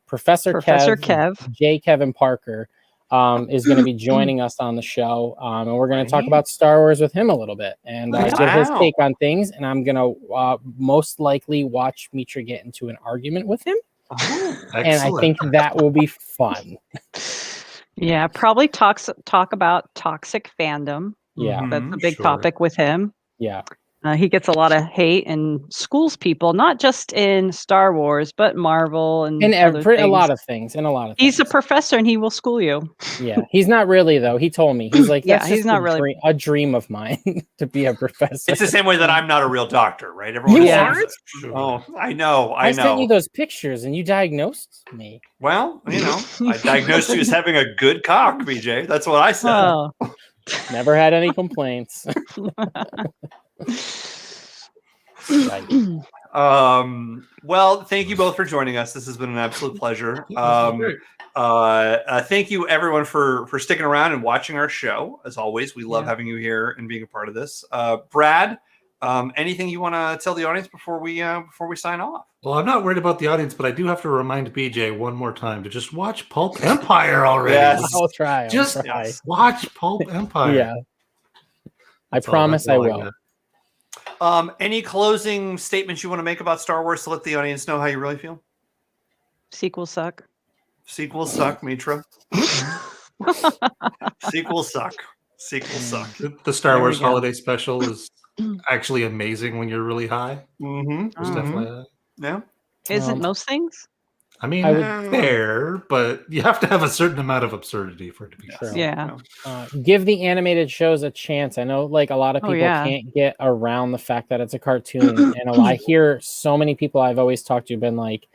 Professor Kev. J. Kevin Parker is going to be joining us on the show, and we're going to talk about Star Wars with him a little bit and get his take on things. And I'm going to most likely watch Mitra get into an argument with him. Oh, and I think that will be fun. Yeah, probably talk about toxic fandom. Yeah, that's a big topic with him. Yeah. He gets a lot of hate and schools people, not just in Star Wars, but Marvel and a lot of things. He's a professor and he will school you. Yeah, he's not really though. He told me he's like, that's he's not really a dream of mine to be a professor. It's the same way that I'm not a real doctor, right? Everyone aren't? Oh, I know. I sent you those pictures and you diagnosed me. Well, I diagnosed you as having a good cock, BJ. That's what I said. Oh. Never had any complaints. Well, thank you both for joining us. This has been an absolute pleasure. Thank you everyone for sticking around and watching our show. As always, we love having you here and being a part of this. Brad, anything you want to tell the audience before we sign off? Well, I'm not worried about the audience, but I do have to remind BJ one more time to just watch Pulp Empire already. Yes, I'll try. Watch Pulp Empire. Yeah, I promise I will. Any closing statements you want to make about Star Wars to let the audience know how you really feel? Sequels suck. Sequels suck, Mitra. Sequels suck. Sequels suck. The Star Wars holiday special is actually amazing when you're really high. Mm-hmm. Yeah. Isn't most things? I mean, fair, but you have to have a certain amount of absurdity for it to be true. Yeah. Give the animated shows a chance. I know, like, a lot of people can't get around the fact that it's a cartoon, and I hear so many people I've always talked to have been like,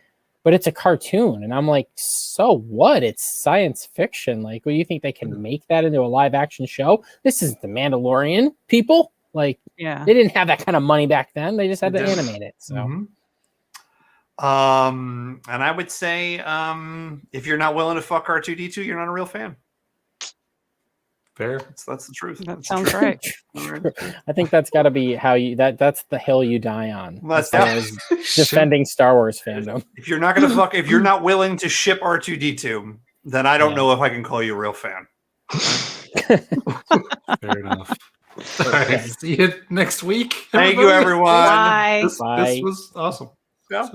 "But it's a cartoon," and I'm like, "So what? It's science fiction. Like, what do you think they can make that into a live action show? This is The Mandalorian, people. Like, they didn't have that kind of money back then. They just had to animate it." So. And I would say, if you're not willing to fuck R2D2, you're not a real fan. Fair. That's the truth. That sounds right. I think that's got to be how you. That's the hill you die on. That's defending Star Wars fandom. If you're not gonna fuck, if you're not willing to ship R2D2, then I don't know if I can call you a real fan. Fair enough. All right. See you next week. Thank you, everyone. Bye. This was awesome. Yeah.